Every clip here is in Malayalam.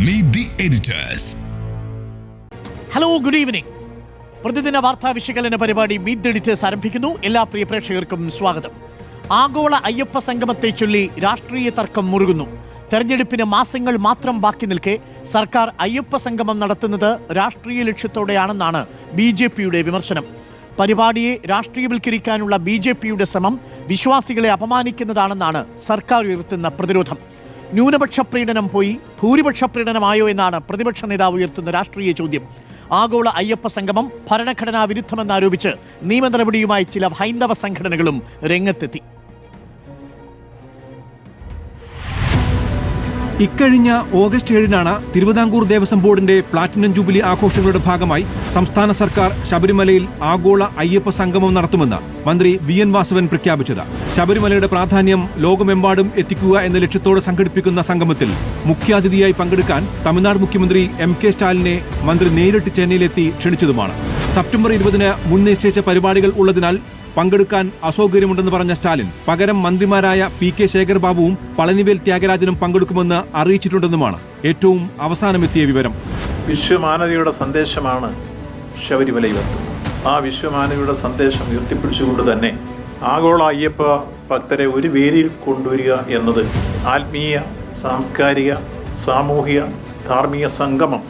Meet the editors. Hello, good evening. പ്രതിദിന വാർത്താ വിശകലന പരിപാടി മീറ്റ് ദി എഡിറ്റേഴ്സ് ആരംഭിക്കുന്നു. എല്ലാ പ്രിയ പ്രേക്ഷകർക്കും സ്വാഗതം. ആഗോള അയ്യപ്പ സംഗമത്തെ ചൊല്ലി രാഷ്ട്രീയ തർക്കം മുറുകുന്നു. തെരഞ്ഞെടുപ്പിന് മാസങ്ങൾ മാത്രം ബാക്കി നിൽക്കെ സർക്കാർ അയ്യപ്പ സംഗമം നടത്തുന്നത് രാഷ്ട്രീയ ലക്ഷ്യത്തോടെയാണെന്നാണ് BJPയുടെ വിമർശനം. പരിപാടിയെ രാഷ്ട്രീയവൽക്കരിക്കാനുള്ള BJPയുടെ ശ്രമം വിശ്വാസികളെ അപമാനിക്കുന്നതാണെന്നാണ് സർക്കാർ ഉയർത്തുന്ന പ്രതിരോധം. ന്യൂനപക്ഷ പ്രീണനം പോയി ഭൂരിപക്ഷ പ്രീണനമായോ എന്നാണ് പ്രതിപക്ഷ നേതാവ് ഉയർത്തുന്ന രാഷ്ട്രീയ ചോദ്യം. ആഗോള അയ്യപ്പ സംഗമം ഭരണഘടനാ വിരുദ്ധമെന്നാരോപിച്ച് നിയമ നടപടിയുമായി ചില ഹൈന്ദവ സംഘടനകളും രംഗത്തെത്തി. ഇക്കഴിഞ്ഞ ഓഗസ്റ്റ് 7-നാണ് തിരുവിതാംകൂർ ദേവസ്വം ബോർഡിന്റെ പ്ലാറ്റിനം ജൂബിലി ആഘോഷങ്ങളുടെ ഭാഗമായി സംസ്ഥാന സർക്കാർ ശബരിമലയിൽ ആഗോള അയ്യപ്പ സംഗമം നടത്തുമെന്ന് മന്ത്രി VN വാസവൻ പ്രഖ്യാപിച്ചത്. ശബരിമലയുടെ പ്രാധാന്യം ലോകമെമ്പാടും എത്തിക്കുക എന്ന ലക്ഷ്യത്തോടെ സംഘടിപ്പിക്കുന്ന സംഗമത്തിൽ മുഖ്യാതിഥിയായി പങ്കെടുക്കാൻ തമിഴ്നാട് മുഖ്യമന്ത്രി MK സ്റ്റാലിനെ മന്ത്രി നേരിട്ട് ചെന്നൈയിലെത്തി ക്ഷണിച്ചതുമാണ്. സെപ്റ്റംബർ 20-ന് മുൻ നിശ്ചയിച്ച പരിപാടികൾ ഉള്ളതിനാൽ പങ്കെടുക്കാൻ അസൗകര്യമുണ്ടെന്ന് പറഞ്ഞ സ്റ്റാലിൻ പകരം മന്ത്രിമാരായ PK ശേഖർ ബാബുവും പളനിവേൽ ത്യാഗരാജനും പങ്കെടുക്കുമെന്ന് അറിയിച്ചിട്ടുണ്ടെന്നുമാണ് ഏറ്റവും അവസാനമെത്തിയ വിവരം. വിശ്വമാനവയുടെ സന്ദേശമാണ് ശബരിമലയിൽ. ആ വിശ്വമാനവയുടെ സന്ദേശം ഉയർത്തിപ്പിടിച്ചുകൊണ്ട് തന്നെ ആഗോള അയ്യപ്പ ഭക്തരെ ഒരു വേദിയിൽ കൊണ്ടുവരിക എന്നത് ആത്മീയ, സാംസ്കാരിക, സാമൂഹിക, ധാർമ്മിക സംഗമം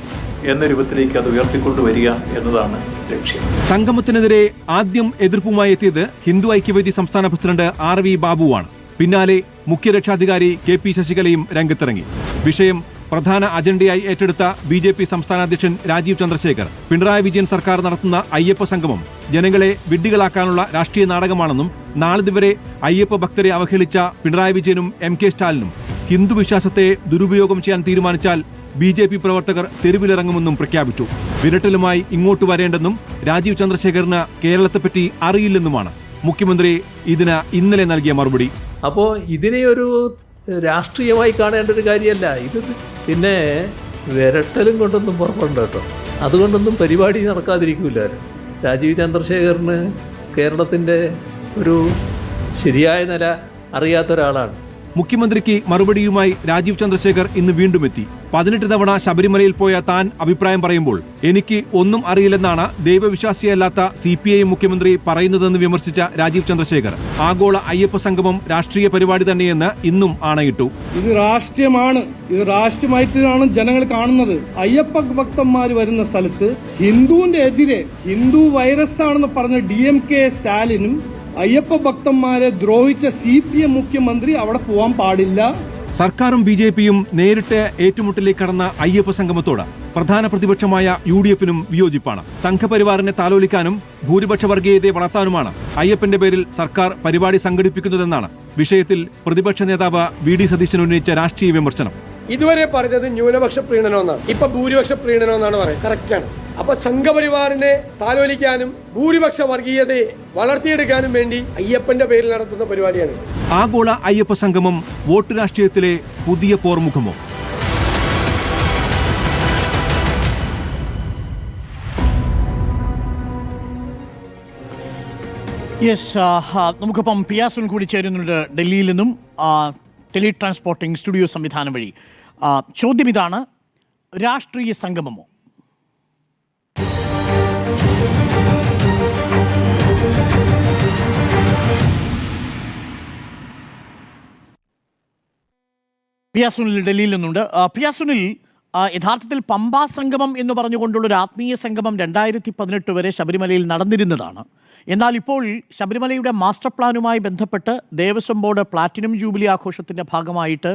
എന്ന രൂപത്തിലേക്ക് അത് ഉയർത്തിക്കൊണ്ടുവരിക എന്നതാണ് ലക്ഷ്യം. സംഗമത്തിനെതിരെ ആദ്യം എതിർപ്പുമായി എത്തിയത് ഹിന്ദു ഐക്യവേദി സംസ്ഥാന പ്രസിഡന്റ് RV ബാബുവാണ്. പിന്നാലെ മുഖ്യരക്ഷാധികാരി KP ശശികലയും രംഗത്തിറങ്ങി. വിഷയം പ്രധാന അജണ്ടയായി ഏറ്റെടുത്ത BJP സംസ്ഥാന അധ്യക്ഷൻ രാജീവ് ചന്ദ്രശേഖർ പിണറായി വിജയൻ സർക്കാർ നടത്തുന്ന അയ്യപ്പ സംഗമം ജനങ്ങളെ വിഡ്ഢികളാക്കാനുള്ള രാഷ്ട്രീയ നാടകമാണെന്നും നാളിതുവരെ അയ്യപ്പ ഭക്തരെ അവഹേളിച്ച പിണറായി വിജയനും MK സ്റ്റാലിനും ഹിന്ദു വിശ്വാസത്തെ ദുരുപയോഗം ചെയ്യാൻ തീരുമാനിച്ചാൽ BJP പ്രവർത്തകർ തെരുവിലിറങ്ങുമെന്നും പ്രഖ്യാപിച്ചു. വിരട്ടലുമായി ഇങ്ങോട്ട് വരേണ്ടെന്നും രാജീവ് ചന്ദ്രശേഖറിന് കേരളത്തെപ്പറ്റി അറിയില്ലെന്നുമാണ് മുഖ്യമന്ത്രി ഇതിന് ഇന്നലെ നൽകിയ മറുപടി. അപ്പോൾ ഇതിനെ ഒരു രാഷ്ട്രീയമായി കാണേണ്ട ഒരു കാര്യമല്ല ഇത്. പിന്നെ വിരട്ടലും കൊണ്ടൊന്നും പുറപ്പെടണ്ട കേട്ടോ. അതുകൊണ്ടൊന്നും പരിപാടി നടക്കാതിരിക്കില്ല. രാജീവ് ചന്ദ്രശേഖറിന് കേരളത്തിൻ്റെ ഒരു ശരിയായ നില അറിയാത്ത ഒരാളാണ്. മുഖ്യമന്ത്രിക്ക് മറുപടിയുമായി രാജീവ് ചന്ദ്രശേഖർ ഇന്ന് വീണ്ടും എത്തി. 18 തവണ ശബരിമലയിൽ പോയ താൻ അഭിപ്രായം പറയുമ്പോൾ എനിക്ക് ഒന്നും അറിയില്ലെന്നാണ് ദൈവവിശ്വാസിയല്ലാത്ത CPIM മുഖ്യമന്ത്രി പറയുന്നതെന്ന് വിമർശിച്ച രാജീവ് ചന്ദ്രശേഖർ ആഗോള അയ്യപ്പ സംഗമം രാഷ്ട്രീയ പരിപാടി തന്നെയെന്ന് ഇന്നും ആണയിട്ടു. ഇത് രാഷ്ട്രീയമാണ്, ഇത് രാഷ്ട്രീയമായിട്ടാണ് ജനങ്ങൾ കാണുന്നത്. അയ്യപ്പ ഭക്തന്മാർ വരുന്ന സ്ഥലത്ത് ഹിന്ദുവിന്റെ എതിരെ ഹിന്ദു വൈറസ് ആണെന്ന് പറഞ്ഞ DMK സ്റ്റാലിനും അയ്യപ്പ ഭക്തന്മാരെ ദ്രോഹിച്ച CPM മുഖ്യമന്ത്രി അവിടെ പോവാൻ പാടില്ല. സർക്കാരും BJPയും നേരിട്ട് ഏറ്റുമുട്ടലിലേക്ക് കടന്ന അയ്യപ്പ സംഗമത്തോട് പ്രധാന പ്രതിപക്ഷമായ UDFനും വിയോജിപ്പാണ്. സംഘപരിവാറിനെ താലോലിക്കാനും ഭൂരിപക്ഷ വർഗീയതയെ വളർത്താനുമാണ് അയ്യപ്പന്റെ പേരിൽ സർക്കാർ പരിപാടി സംഘടിപ്പിക്കുന്നതെന്നാണ് വിഷയത്തിൽ പ്രതിപക്ഷ നേതാവ് VD സതീശൻ ഉന്നയിച്ച രാഷ്ട്രീയ വിമർശനം. ഇതുവരെ പറഞ്ഞത് ന്യൂനപക്ഷ പ്രീണനം എന്നാണ്, ഇപ്പൊ ഭൂരിപക്ഷ പ്രീണനം എന്നാണ് പറയുന്നത്. കറക്റ്റാണ്. അപ്പൊ സംഘപരിവാറിനെ താലോലിക്കാനും ഭൂരിപക്ഷ വർഗീയതയെ വളർത്തിയെടുക്കാനും വേണ്ടി അയ്യപ്പന്റെ പേരിൽ നടത്തുന്ന പരിപാടിയാണ്. ആഗോള അയ്യപ്പ സംഗമം വോട്ട് രാഷ്ട്രീയത്തിലെ പുതിയ പോർമുഖമോ? നമുക്കിപ്പം പിയാസുൻ കൂടി ചേരുന്നുണ്ട് ഡൽഹിയിൽ നിന്നും, ടെലി ട്രാൻസ്പോർട്ടിംഗ് സ്റ്റുഡിയോ സംവിധാനം വഴി. ചോദ്യം ഇതാണ്, രാഷ്ട്രീയ സംഗമമോ? പിയാസുനിൽ ഡൽഹിയിൽ നിന്നുണ്ട്. പിയാസുനിൽ, യഥാർത്ഥത്തിൽ പമ്പാ സംഗമം എന്ന് പറഞ്ഞുകൊണ്ടുള്ളൊരു ആത്മീയ സംഗമം 2018 വരെ ശബരിമലയിൽ നടന്നിരുന്നതാണ്. എന്നാൽ ഇപ്പോൾ ശബരിമലയുടെ മാസ്റ്റർ പ്ലാനുമായി ബന്ധപ്പെട്ട് ദേവസ്വം ബോർഡ് പ്ലാറ്റിനം ജൂബിലി ആഘോഷത്തിൻ്റെ ഭാഗമായിട്ട്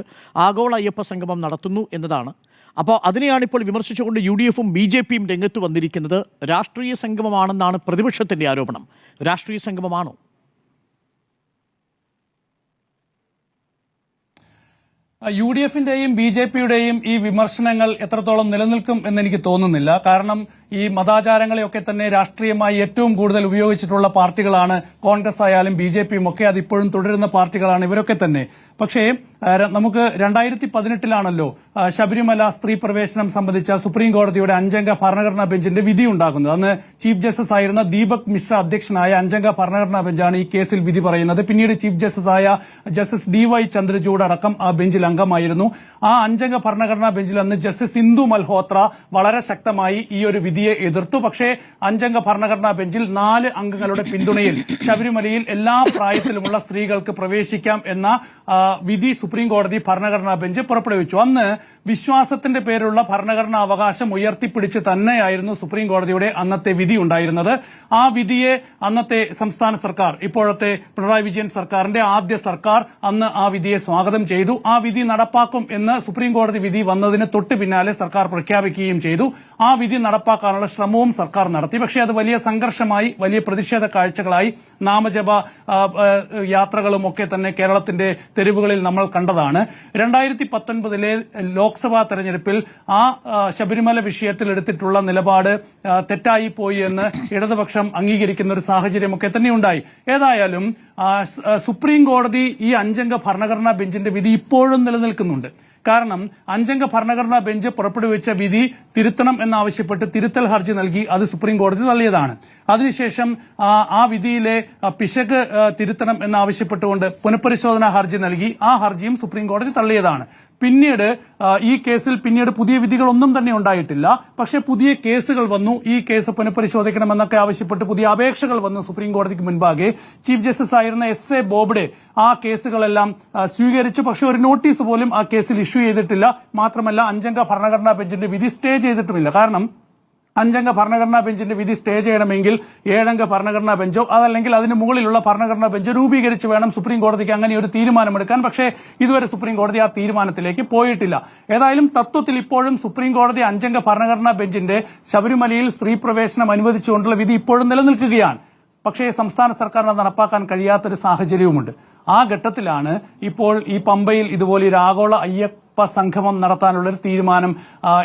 ആഗോള അയ്യപ്പ സംഗമം നടത്തുന്നു എന്നതാണ്. അപ്പോൾ അതിനെയാണ് ഇപ്പോൾ വിമർശിച്ചുകൊണ്ട് UDFും BJPയും രംഗത്ത് വന്നിരിക്കുന്നത്. രാഷ്ട്രീയ സംഗമമാണെന്നാണ് പ്രതിപക്ഷത്തിൻ്റെ ആരോപണം. രാഷ്ട്രീയ സംഗമമാണോ? UDFന്റെയും BJPയുടെയും ഈ വിമർശനങ്ങൾ എത്രത്തോളം നിലനിൽക്കും എന്നെനിക്ക് തോന്നുന്നില്ല. കാരണം ഈ മതാചാരങ്ങളെയൊക്കെ തന്നെ രാഷ്ട്രീയമായി ഏറ്റവും കൂടുതൽ ഉപയോഗിച്ചിട്ടുള്ള പാർട്ടികളാണ് കോൺഗ്രസ് ആയാലും BJPയും ഒക്കെ. അതിപ്പോഴും തുടരുന്ന പാർട്ടികളാണ് ഇവരൊക്കെ തന്നെ. പക്ഷേ നമുക്ക് 2018 ശബരിമല സ്ത്രീ പ്രവേശനം സംബന്ധിച്ച സുപ്രീം കോടതിയുടെ 5-അംഗ ഭരണഘടനാ ബെഞ്ചിന്റെ വിധി ഉണ്ടാകുന്നത്. അന്ന് ചീഫ് ജസ്റ്റിസ് ആയിരുന്ന ദീപക് മിശ്ര അധ്യക്ഷനായ 5-അംഗ ഭരണഘടനാ ബെഞ്ചാണ് ഈ കേസിൽ വിധി പറയുന്നത്. പിന്നീട് ചീഫ് ജസ്റ്റിസ് ആയ ജസ്റ്റിസ് DY ചന്ദ്രചൂഡ് അടക്കം ആ ബെഞ്ചിൽ അംഗമായിരുന്നു. ആ 5-അംഗ ഭരണഘടനാ ബെഞ്ചിൽ അന്ന് ജസ്റ്റിസ് ഇന്ദു മൽഹോത്ര വളരെ ശക്തമായി ഈ ഒരു വിധിയെ എതിർത്തു. പക്ഷേ 5-അംഗ ഭരണഘടനാ ബെഞ്ചിൽ 4 അംഗങ്ങളുടെ പിന്തുണയിൽ ശബരിമലയിൽ എല്ലാ പ്രായത്തിലുമുള്ള സ്ത്രീകൾക്ക് പ്രവേശിക്കാം എന്ന വിധി സുപ്രീം കോടതി ഭരണഘടനാ ബെഞ്ച് പുറപ്പെടുവിച്ചു. അന്ന് വിശ്വാസത്തിന്റെ പേരിലുള്ള ഭരണഘടനാ അവകാശം ഉയർത്തിപ്പിടിച്ച് തന്നെയായിരുന്നു സുപ്രീം കോടതിയുടെ അന്നത്തെ വിധി ഉണ്ടായിരുന്നത്. ആ വിധിയെ അന്നത്തെ സംസ്ഥാന സർക്കാർ, ഇപ്പോഴത്തെ പിണറായി വിജയൻ സർക്കാരിന്റെ ആദ്യ സർക്കാർ അന്ന് ആ വിധിയെ സ്വാഗതം ചെയ്തു. ആ വിധി നടപ്പാക്കും എന്ന് സുപ്രീം കോടതി വിധി വന്നതിന് തൊട്ട് പിന്നാലെ സർക്കാർ പ്രഖ്യാപിക്കുകയും ചെയ്തു. ആ വിധി നടപ്പാക്കാനുള്ള ശ്രമവും സർക്കാർ നടത്തി. പക്ഷേ അത് വലിയ സംഘർഷമായി, വലിയ പ്രതിഷേധ കാഴ്ചകളായി, നാമജപ യാത്രകളും ഒക്കെ തന്നെ കേരളത്തിന്റെ തെരുവുകളിൽ നമ്മൾ കണ്ടതാണ്. 2019 ലോക്സഭാ തെരഞ്ഞെടുപ്പിൽ ആ ശബരിമല വിഷയത്തിൽ എടുത്തിട്ടുള്ള നിലപാട് തെറ്റായി പോയി എന്ന് ഇടതുപക്ഷം അംഗീകരിക്കുന്ന ഒരു സാഹചര്യമൊക്കെ തന്നെ ഉണ്ടായി. ഏതായാലും സുപ്രീം കോടതി ഈ 5-അംഗ ഭരണഘടനാ ബെഞ്ചിന്റെ വിധി ഇപ്പോഴും നിലനിൽക്കുന്നുണ്ട്. കാരണം 5-അംഗ ഭരണഘടനാ ബെഞ്ച് പുറപ്പെടുവിച്ച വിധി തിരുത്തണം എന്നാവശ്യപ്പെട്ട് തിരുത്തൽ ഹർജി നൽകി. അത് സുപ്രീം കോടതി തള്ളിയതാണ്. അതിനുശേഷം ആ വിധിയിലെ പിശക് തിരുത്തണം എന്നാവശ്യപ്പെട്ടുകൊണ്ട് പുനഃപരിശോധനാ ഹർജി നൽകി. ആ ഹർജിയും സുപ്രീം കോടതി തള്ളിയതാണ്. പിന്നീട് ഈ കേസിൽ പുതിയ വിധികളൊന്നും തന്നെ ഉണ്ടായിട്ടില്ല. പക്ഷേ പുതിയ കേസുകൾ വന്നു. ഈ കേസ് പുനഃപരിശോധിക്കണമെന്നൊക്കെ ആവശ്യപ്പെട്ട് പുതിയ അപേക്ഷകൾ വന്നു സുപ്രീം കോടതിക്ക് മുൻപാകെ. ചീഫ് ജസ്റ്റിസ് ആയിരുന്ന SA ബോബ്ഡെ ആ കേസുകളെല്ലാം സ്വീകരിച്ചു. പക്ഷേ ഒരു നോട്ടീസ് പോലും ആ കേസിൽ ഇഷ്യൂ ചെയ്തിട്ടില്ല. മാത്രമല്ല 5-അംഗ ഭരണഘടനാ ബെഞ്ചിന്റെ വിധി സ്റ്റേ ചെയ്തിട്ടുമില്ല. കാരണം 5-അംഗ ഭരണഘടനാ ബെഞ്ചിന്റെ വിധി സ്റ്റേ ചെയ്യണമെങ്കിൽ 7-അംഗ ഭരണഘടനാ ബെഞ്ചോ അതല്ലെങ്കിൽ അതിന് മുകളിലുള്ള ഭരണഘടനാ ബെഞ്ചോ രൂപീകരിച്ച് വേണം സുപ്രീം കോടതിക്ക് അങ്ങനെ ഒരു തീരുമാനമെടുക്കാൻ. പക്ഷേ ഇതുവരെ സുപ്രീം കോടതി ആ തീരുമാനത്തിലേക്ക് പോയിട്ടില്ല. ഏതായാലും തത്വത്തിൽ ഇപ്പോഴും സുപ്രീം കോടതി 5-അംഗ ഭരണഘടനാ ബെഞ്ചിന്റെ ശബരിമലയിൽ സ്ത്രീ പ്രവേശനം അനുവദിച്ചുകൊണ്ടുള്ള വിധി ഇപ്പോഴും നിലനിൽക്കുകയാണ്. പക്ഷേ സംസ്ഥാന സർക്കാരിന് നടപ്പാക്കാൻ കഴിയാത്തൊരു സാഹചര്യവുമുണ്ട്. ആ ഘട്ടത്തിലാണ് ഇപ്പോൾ ഈ പമ്പയിൽ ഇതുപോലെ ഒരു ആഗോള അയ്യപ്പ സംഗമം നടത്താനുള്ളൊരു തീരുമാനം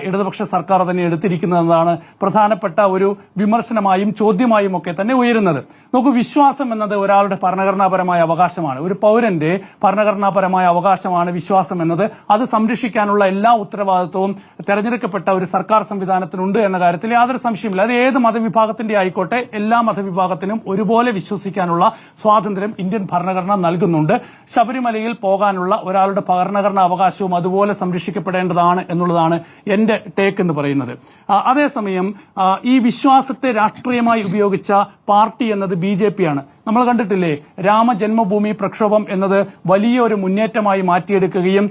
ഇടതുപക്ഷ സർക്കാർ തന്നെ എടുത്തിരിക്കുന്നതാണ് പ്രധാനപ്പെട്ട ഒരു വിമർശനമായും ചോദ്യമായും ഒക്കെ തന്നെ ഉയരുന്നത്. നോക്കൂ, വിശ്വാസം എന്നത് ഒരാളുടെ ഭരണഘടനാപരമായ അവകാശമാണ്. ഒരു പൗരന്റെ ഭരണഘടനാപരമായ അവകാശമാണ് വിശ്വാസം എന്നത്. അത് സംരക്ഷിക്കാനുള്ള എല്ലാ ഉത്തരവാദിത്വവും തെരഞ്ഞെടുക്കപ്പെട്ട ഒരു സർക്കാർ സംവിധാനത്തിനുണ്ട് എന്ന കാര്യത്തിൽ യാതൊരു സംശയമില്ല. അത് ഏത് മതവിഭാഗത്തിന്റെ ആയിക്കോട്ടെ, എല്ലാ മതവിഭാഗത്തിനും ഒരുപോലെ വിശ്വസിക്കാനുള്ള സ്വാതന്ത്ര്യം ഇന്ത്യൻ ഭരണഘടന നൽകുന്നുണ്ട്. ശബരിമലയിൽ പോകാനുള്ള ഒരാളുടെ ഭരണഘടനാ അവകാശവും അതുപോലെ സംരക്ഷിക്കപ്പെടേണ്ടതാണ് എന്നുള്ളതാണ് എന്റെ ടേക്ക് എന്ന് പറയുന്നത്. അതേസമയം ഈ വിശ്വാസത്തെ രാഷ്ട്രീയമായി ഉപയോഗിച്ച പാർട്ടി എന്നത് BJP ആണ്. നമ്മൾ കണ്ടിട്ടില്ലേ, രാമജന്മഭൂമി പ്രക്ഷോഭം എന്നത് വലിയൊരു മുന്നേറ്റമായി മാറ്റിയെടുക്കുകയും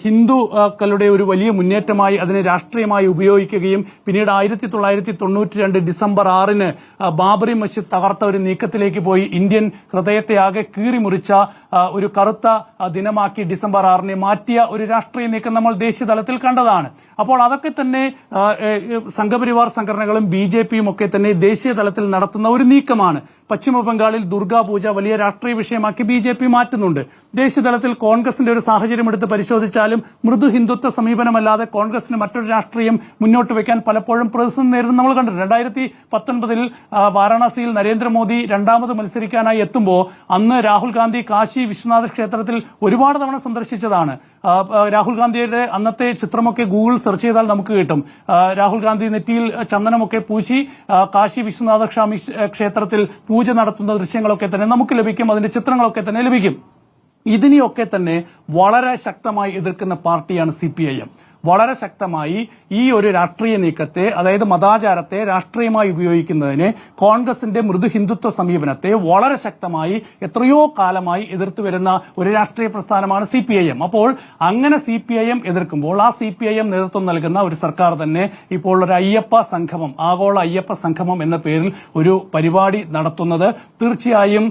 ഹിന്ദുക്കളുടെ ഒരു വലിയ മുന്നേറ്റമായി അതിനെ രാഷ്ട്രീയമായി ഉപയോഗിക്കുകയും പിന്നീട് 1992 ഡിസംബർ 6 ബാബറി മസ്ജിദ് തകർത്ത ഒരു നീക്കത്തിലേക്ക് പോയി ഇന്ത്യൻ ഹൃദയത്തെ ആകെ കീറിമുറിച്ച ഒരു കറുത്ത ദിനമാക്കി ഡിസംബർ 6 മാറ്റിയ ഒരു രാഷ്ട്രീയ നീക്കം നമ്മൾ ദേശീയ തലത്തിൽ കണ്ടതാണ്. അപ്പോൾ അതൊക്കെ തന്നെ സംഘപരിവാർ സംഘടനകളും BJPയും ഒക്കെ തന്നെ ദേശീയ തലത്തിൽ നടത്തുന്ന ഒരു നീക്കമാണ്. പശ്ചിമബംഗാളിൽ ദുർഗാപൂജ വലിയ രാഷ്ട്രീയ വിഷയമാക്കി BJP മാറ്റുന്നുണ്ട്. ദേശീയതലത്തിൽ കോൺഗ്രസിന്റെ ഒരു സാഹചര്യം എടുത്ത് പരിശോധിച്ചാലും മൃദു ഹിന്ദുത്വ സമീപനമല്ലാതെ കോൺഗ്രസിന് മറ്റൊരു രാഷ്ട്രീയം മുന്നോട്ട് വയ്ക്കാൻ പലപ്പോഴും പ്രതിസന്ധി നേരിടുന്ന നമ്മൾ കണ്ടിട്ടുണ്ട്. 2019 വാരാണസിയിൽ നരേന്ദ്രമോദി രണ്ടാമത് മത്സരിക്കാനായി എത്തുമ്പോൾ അന്ന് രാഹുൽ ഗാന്ധി കാശി വിശ്വനാഥ ക്ഷേത്രത്തിൽ ഒരുപാട് തവണ സന്ദർശിച്ചതാണ്. രാഹുൽ ഗാന്ധിയുടെ അന്നത്തെ ചിത്രമൊക്കെ ഗൂഗിൾ സെർച്ച് ചെയ്താൽ നമുക്ക് കിട്ടും. രാഹുൽ ഗാന്ധി നെറ്റിയിൽ ചന്ദനമൊക്കെ പൂശി കാശി വിശ്വനാഥ സ്വാമി ക്ഷേത്രത്തിൽ പൂജ നടത്തുന്ന ദൃശ്യങ്ങളൊക്കെ തന്നെ നമുക്ക് ലഭിക്കും. അതിന്റെ ചിത്രങ്ങളൊക്കെ തന്നെ ലഭിക്കും. ഇതിനെയൊക്കെ തന്നെ വളരെ ശക്തമായി എതിർക്കുന്ന പാർട്ടിയാണ് CPIM. വളരെ ശക്തമായി ഈ ഒരു രാഷ്ട്രീയ നീക്കത്തെ, അതായത് മതാചാരത്തെ രാഷ്ട്രീയമായി ഉപയോഗിക്കുന്നതിനെ, കോൺഗ്രസിന്റെ മൃദു ഹിന്ദുത്വ സമീപനത്തെ വളരെ ശക്തമായി എത്രയോ കാലമായി എതിർത്തു വരുന്ന ഒരു രാഷ്ട്രീയ പ്രസ്ഥാനമാണ് CPIM. അപ്പോൾ അങ്ങനെ CPIM എതിർക്കുമ്പോൾ ആ CPIM നേതൃത്വം നൽകുന്ന ഒരു സർക്കാർ തന്നെ ഇപ്പോൾ ഒരു അയ്യപ്പ സംഗമം, ആഗോള അയ്യപ്പ സംഗമം എന്ന പേരിൽ ഒരു പരിപാടി നടത്തുന്നത് തീർച്ചയായും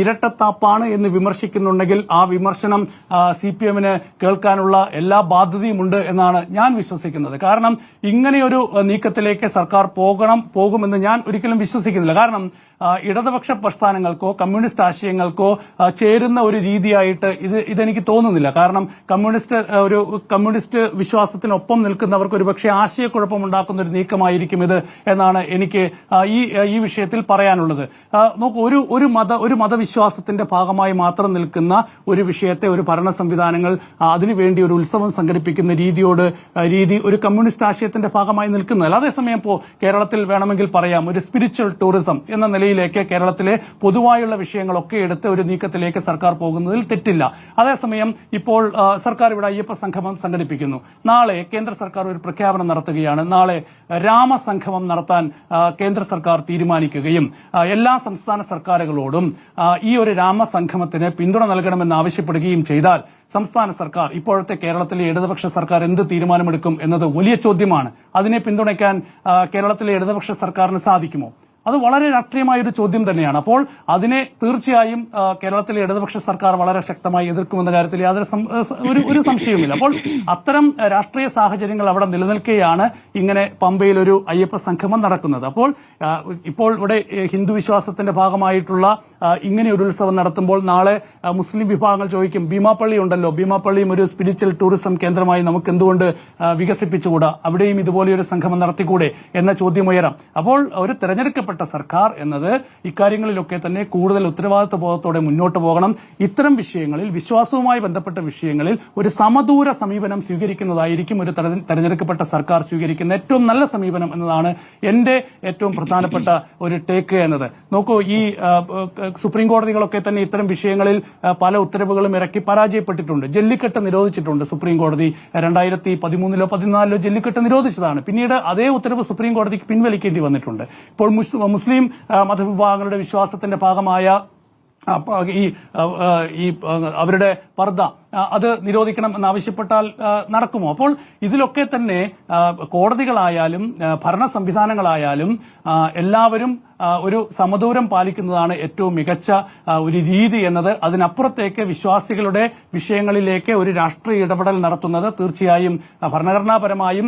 ഇരട്ടത്താപ്പാണ് എന്ന് വിമർശിക്കുന്നുണ്ടെങ്കിൽ ആ വിമർശനം CPIMന് കേൾക്കാനുള്ള എല്ലാ ബാധ്യതയുമുണ്ട് എന്നാണ് എന്നാണ് ഞാൻ വിശ്വസിക്കുന്നത്. കാരണം ഇങ്ങനെയൊരു നീക്കത്തിലേക്ക് സർക്കാർ പോകുമെന്ന് ഞാൻ ഒരിക്കലും വിശ്വസിക്കുന്നില്ല. കാരണം ഇടതുപക്ഷ പ്രസ്ഥാനങ്ങൾക്കോ കമ്മ്യൂണിസ്റ്റ് ആശയങ്ങൾക്കോ ചേരുന്ന ഒരു രീതിയായിട്ട് ഇതെനിക്ക് തോന്നുന്നില്ല. കാരണം കമ്മ്യൂണിസ്റ്റ് വിശ്വാസത്തിനൊപ്പം നിൽക്കുന്നവർക്ക് ഒരുപക്ഷെ ആശയക്കുഴപ്പമുണ്ടാക്കുന്ന ഒരു നീക്കമായിരിക്കും ഇത് എന്നാണ് എനിക്ക് ഈ വിഷയത്തിൽ പറയാനുള്ളത്. നോക്കൂ, ഒരു മതവിശ്വാസത്തിന്റെ ഭാഗമായി മാത്രം നിൽക്കുന്ന ഒരു വിഷയത്തെ ഒരു ഭരണ സംവിധാനങ്ങൾ അതിനുവേണ്ടി ഒരു ഉത്സവം സംഘടിപ്പിക്കുന്ന രീതി ഒരു കമ്മ്യൂണിസ്റ്റ് ആശയത്തിന്റെ ഭാഗമായി നിൽക്കുന്നതല്ല. അതേസമയം കേരളത്തിൽ വേണമെങ്കിൽ പറയാം ഒരു സ്പിരിച്വൽ ടൂറിസം എന്ന നിലയിലേക്ക് കേരളത്തിലെ പൊതുവായുള്ള വിഷയങ്ങളൊക്കെ എടുത്ത് ഒരു നീക്കത്തിലേക്ക് സർക്കാർ പോകുന്നതിൽ തെറ്റില്ല. അതേസമയം ഇപ്പോൾ സർക്കാർ ഇവിടെ അയ്യപ്പ സംഗമം സംഘടിപ്പിക്കുന്നു. നാളെ കേന്ദ്ര സർക്കാർ ഒരു പ്രഖ്യാപനം നടത്തുകയാണ്. നാളെ രാമസംഗമം നടത്താൻ കേന്ദ്ര സർക്കാർ തീരുമാനിക്കുകയും എല്ലാ സംസ്ഥാന സർക്കാരുകളോടും ഈ ഒരു രാമസംഗമത്തിന് പിന്തുണ നൽകണമെന്ന് ആവശ്യപ്പെടുകയും ചെയ്താൽ സംസ്ഥാന സർക്കാർ, ഇപ്പോഴത്തെ കേരളത്തിലെ ഇടതുപക്ഷ സർക്കാർ എന്ത് തീരുമാനമെടുക്കും എന്നത് വലിയ ചോദ്യമാണ്. അതിനെ പിന്തുണയ്ക്കാൻ കേരളത്തിലെ ഇടതുപക്ഷ സർക്കാരിന് സാധിക്കുമോ? അത് വളരെ രാഷ്ട്രീയമായ ഒരു ചോദ്യം തന്നെയാണ്. അപ്പോൾ അതിനെ തീർച്ചയായും കേരളത്തിലെ ഇടതുപക്ഷ സർക്കാർ വളരെ ശക്തമായി എതിർക്കുമെന്ന കാര്യത്തിൽ യാതൊരു സംശയവുമില്ല. അപ്പോൾ അത്തരം രാഷ്ട്രീയ സാഹചര്യങ്ങൾ അവിടെ നിലനിൽക്കെയാണ് ഇങ്ങനെ പമ്പയിൽ ഒരു അയ്യപ്പ സംഗമം നടക്കുന്നത്. അപ്പോൾ ഇപ്പോൾ ഇവിടെ ഹിന്ദു വിശ്വാസത്തിന്റെ ഭാഗമായിട്ടുള്ള ഇങ്ങനെ ഒരു ഉത്സവം നടത്തുമ്പോൾ നാളെ മുസ്ലിം വിഭാഗങ്ങൾ ചോദിക്കും, ഭീമാപ്പള്ളി ഉണ്ടല്ലോ, ഭീമാപ്പള്ളിയും ഒരു സ്പിരിച്വൽ ടൂറിസം കേന്ദ്രമായി നമുക്ക് എന്തുകൊണ്ട് വികസിപ്പിച്ചുകൂടാ, അവിടെയും ഇതുപോലെയൊരു സംഗമം നടത്തിക്കൂടെ എന്ന ചോദ്യമുയരാം. അപ്പോൾ ഒരു തെരഞ്ഞെടുക്കപ്പെട്ട സർക്കാർ എന്നത് ഇക്കാര്യങ്ങളിലൊക്കെ തന്നെ കൂടുതൽ ഉത്തരവാദിത്വബോധത്തോടെ മുന്നോട്ട് പോകണം. ഇത്തരം വിഷയങ്ങളിൽ, വിശ്വാസവുമായി ബന്ധപ്പെട്ട വിഷയങ്ങളിൽ ഒരു സമദൂര സമീപനം സ്വീകരിക്കുന്നതായിരിക്കും ഒരു തെരഞ്ഞെടുക്കപ്പെട്ട സർക്കാർ സ്വീകരിക്കുന്ന ഏറ്റവും നല്ല സമീപനം എന്നതാണ് എന്റെ ഏറ്റവും പ്രധാനപ്പെട്ട ഒരു ടേക്ക് എന്നത്. നോക്കൂ, ഈ സുപ്രീം കോടതികളൊക്കെ തന്നെ ഇത്തരം വിഷയങ്ങളിൽ പല ഉത്തരവുകളും ഇറക്കി പരാജയപ്പെട്ടിട്ടുണ്ട്. ജല്ലിക്കെട്ട് നിരോധിച്ചിട്ടുണ്ട് സുപ്രീം കോടതി. 2013-ലോ 2014-ലോ ജല്ലിക്കെട്ട് നിരോധിച്ചതാണ്. പിന്നീട് അതേ ഉത്തരവ് സുപ്രീം കോടതിക്ക് പിൻവലിക്കേണ്ടി വന്നിട്ടുണ്ട്. ഇപ്പോൾ മുസ്ലിം മതവിഭാഗങ്ങളുടെ വിശ്വാസത്തിന്റെ ഭാഗമായ ഈ അവരുടെ പർദ്ദ അത് നിരോധിക്കണം എന്നാവശ്യപ്പെട്ടാൽ നടക്കുമോ? അപ്പോൾ ഇതിലൊക്കെ തന്നെ കോടതികളായാലും ഭരണ സംവിധാനങ്ങളായാലും എല്ലാവരും ഒരു സമദൂരം പാലിക്കുന്നതാണ് ഏറ്റവും മികച്ച ഒരു രീതി എന്നത്. അതിനപ്പുറത്തേക്ക് വിശ്വാസികളുടെ വിഷയങ്ങളിലേക്ക് ഒരു രാഷ്ട്രീയ ഇടപെടൽ നടത്തുന്നത് തീർച്ചയായും ഭരണഘടനാപരമായും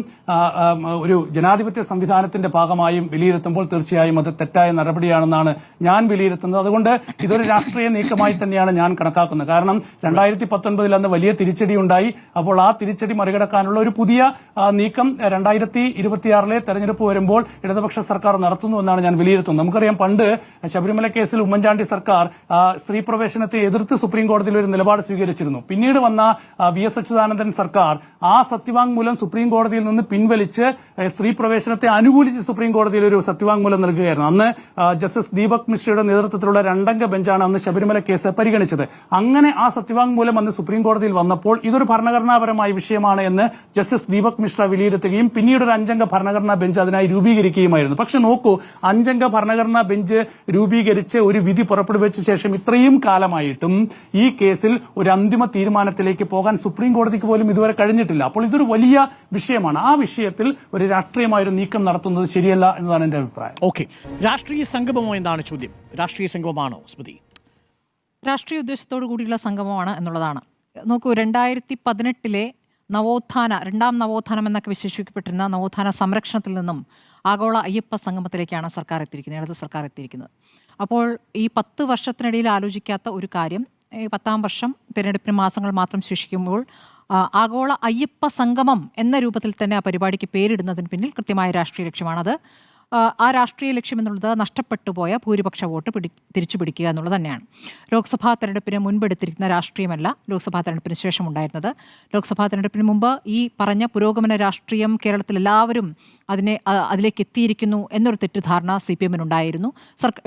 ഒരു ജനാധിപത്യ സംവിധാനത്തിന്റെ ഭാഗമായും വിലയിരുത്തുമ്പോൾ തീർച്ചയായും അത് തെറ്റായ നടപടിയാണെന്നാണ് ഞാൻ വിലയിരുത്തുന്നത്. അതുകൊണ്ട് ഇതൊരു രാഷ്ട്രീയ നീക്കമായി തന്നെയാണ് ഞാൻ കണക്കാക്കുന്നത്. കാരണം 2019 അന്ന് വലിയ തിരിച്ചടി ഉണ്ടായി. അപ്പോൾ ആ തിരിച്ചടി മറികടക്കാനുള്ള ഒരു പുതിയ നീക്കം 2026-ലെ തെരഞ്ഞെടുപ്പ് വരുമ്പോൾ ഇടതുപക്ഷ സർക്കാർ നടത്തുന്നു എന്നാണ് ഞാൻ വിലയിരുത്തുന്നത്. നമുക്കറിയാം, പണ്ട് ശബരിമല കേസിൽ ഉമ്മൻചാണ്ടി സർക്കാർ സ്ത്രീ പ്രവേശനത്തെ എതിർത്ത് സുപ്രീം കോടതിയിൽ ഒരു നിലപാട് സ്വീകരിച്ചിരുന്നു. പിന്നീട് വന്ന VS അച്യുതാനന്ദൻ സർക്കാർ ആ സത്യവാങ്മൂലം സുപ്രീം കോടതിയിൽ നിന്ന് പിൻവലിച്ച് സ്ത്രീ പ്രവേശനത്തെ അനുകൂലിച്ച് സുപ്രീം കോടതിയിൽ ഒരു സത്യവാങ്മൂലം നൽകുകയായിരുന്നു. അന്ന് ജസ്റ്റിസ് ദീപക് മിശ്രയുടെ നേതൃത്വത്തിലുള്ള 2-അംഗ ബെഞ്ചാണ് അന്ന് ശബരിമല കേസ് പരിഗണിച്ചത്. അങ്ങനെ ആ സത്യവാങ്മൂലം അന്ന് സുപ്രീം കോടതിയിൽ വന്നപ്പോൾ ഇതൊരു ഭരണഘടനാപരമായ വിഷയമാണ് എന്ന് ജസ്റ്റിസ് ദീപക് മിശ്ര വിലയിരുത്തുകയും പിന്നീട് ഒരു 5-അംഗ ഭരണഘടനാ ബെഞ്ച് അതിനായി രൂപീകരിക്കുകയുമായിരുന്നു. പക്ഷെ നോക്കൂ, 5-അംഗ ഭരണഘടനാ ബെഞ്ച് രൂപീകരിച്ച് ഒരു വിധി പുറപ്പെടുവിച്ച ശേഷം ഇത്രയും കാലമായിട്ടും ഈ കേസിൽ ഒരു അന്തിമ തീരുമാനത്തിലേക്ക് പോകാൻ സുപ്രീം കോടതിക്ക് പോലും ഇതുവരെ കഴിഞ്ഞിട്ടില്ല. അപ്പോൾ ഇതൊരു വലിയ വിഷയമാണ്. ആ വിഷയത്തിൽ ഒരു രാഷ്ട്രീയമായൊരു നീക്കം നടത്തുന്നത് ശരിയല്ല എന്നതാണ് എന്റെ അഭിപ്രായം. ഓക്കെ, രാഷ്ട്രീയ സംഗമമോ എന്താണ് ചോദ്യം? രാഷ്ട്രീയ സംഗമമാണോ സ്മൃതി? രാഷ്ട്രീയ ഉദ്ദേശത്തോടു കൂടിയുള്ള സംഗമമാണ് എന്നുള്ളതാണ്. നോക്കൂ, 2018-ലെ രണ്ടാം നവോത്ഥാനം എന്നൊക്കെ വിശേഷിപ്പിക്കപ്പെട്ടിരുന്ന നവോത്ഥാന സംരക്ഷണത്തിൽ നിന്നും ആഗോള അയ്യപ്പ സംഗമത്തിലേക്കാണ് സർക്കാർ എത്തിയിരിക്കുന്നത്, ഇടത് സർക്കാർ എത്തിയിരിക്കുന്നത്. അപ്പോൾ ഈ 10 വർഷത്തിനിടയിൽ ആലോചിക്കാത്ത ഒരു കാര്യം, ഈ 10-ാം വർഷം തിരഞ്ഞെടുപ്പിന് മാസങ്ങൾ മാത്രം ശേഷിക്കുമ്പോൾ ആഗോള അയ്യപ്പ സംഗമം എന്ന രൂപത്തിൽ തന്നെ ആ പരിപാടിക്ക് പേരിടുന്നതിന് പിന്നിൽ കൃത്യമായ രാഷ്ട്രീയ ലക്ഷ്യമാണത്. ആ രാഷ്ട്രീയ ലക്ഷ്യം എന്നുള്ളത് നഷ്ടപ്പെട്ടു പോയ ഭൂരിപക്ഷ വോട്ട് തിരിച്ചു പിടിക്കുക എന്നുള്ളത് തന്നെയാണ്. ലോക്സഭാ തെരഞ്ഞെടുപ്പിന് മുൻപെടുത്തിരിക്കുന്ന രാഷ്ട്രീയമല്ല ലോക്സഭാ തെരഞ്ഞെടുപ്പിന് ശേഷം ഉണ്ടായിരുന്നത്. ലോക്സഭാ തെരഞ്ഞെടുപ്പിന് മുമ്പ് ഈ പറഞ്ഞ പുരോഗമന രാഷ്ട്രീയം കേരളത്തിൽ എല്ലാവരും അതിലേക്ക് എത്തിയിരിക്കുന്നു എന്നൊരു തെറ്റിദ്ധാരണ CPM-നുണ്ടായിരുന്നു,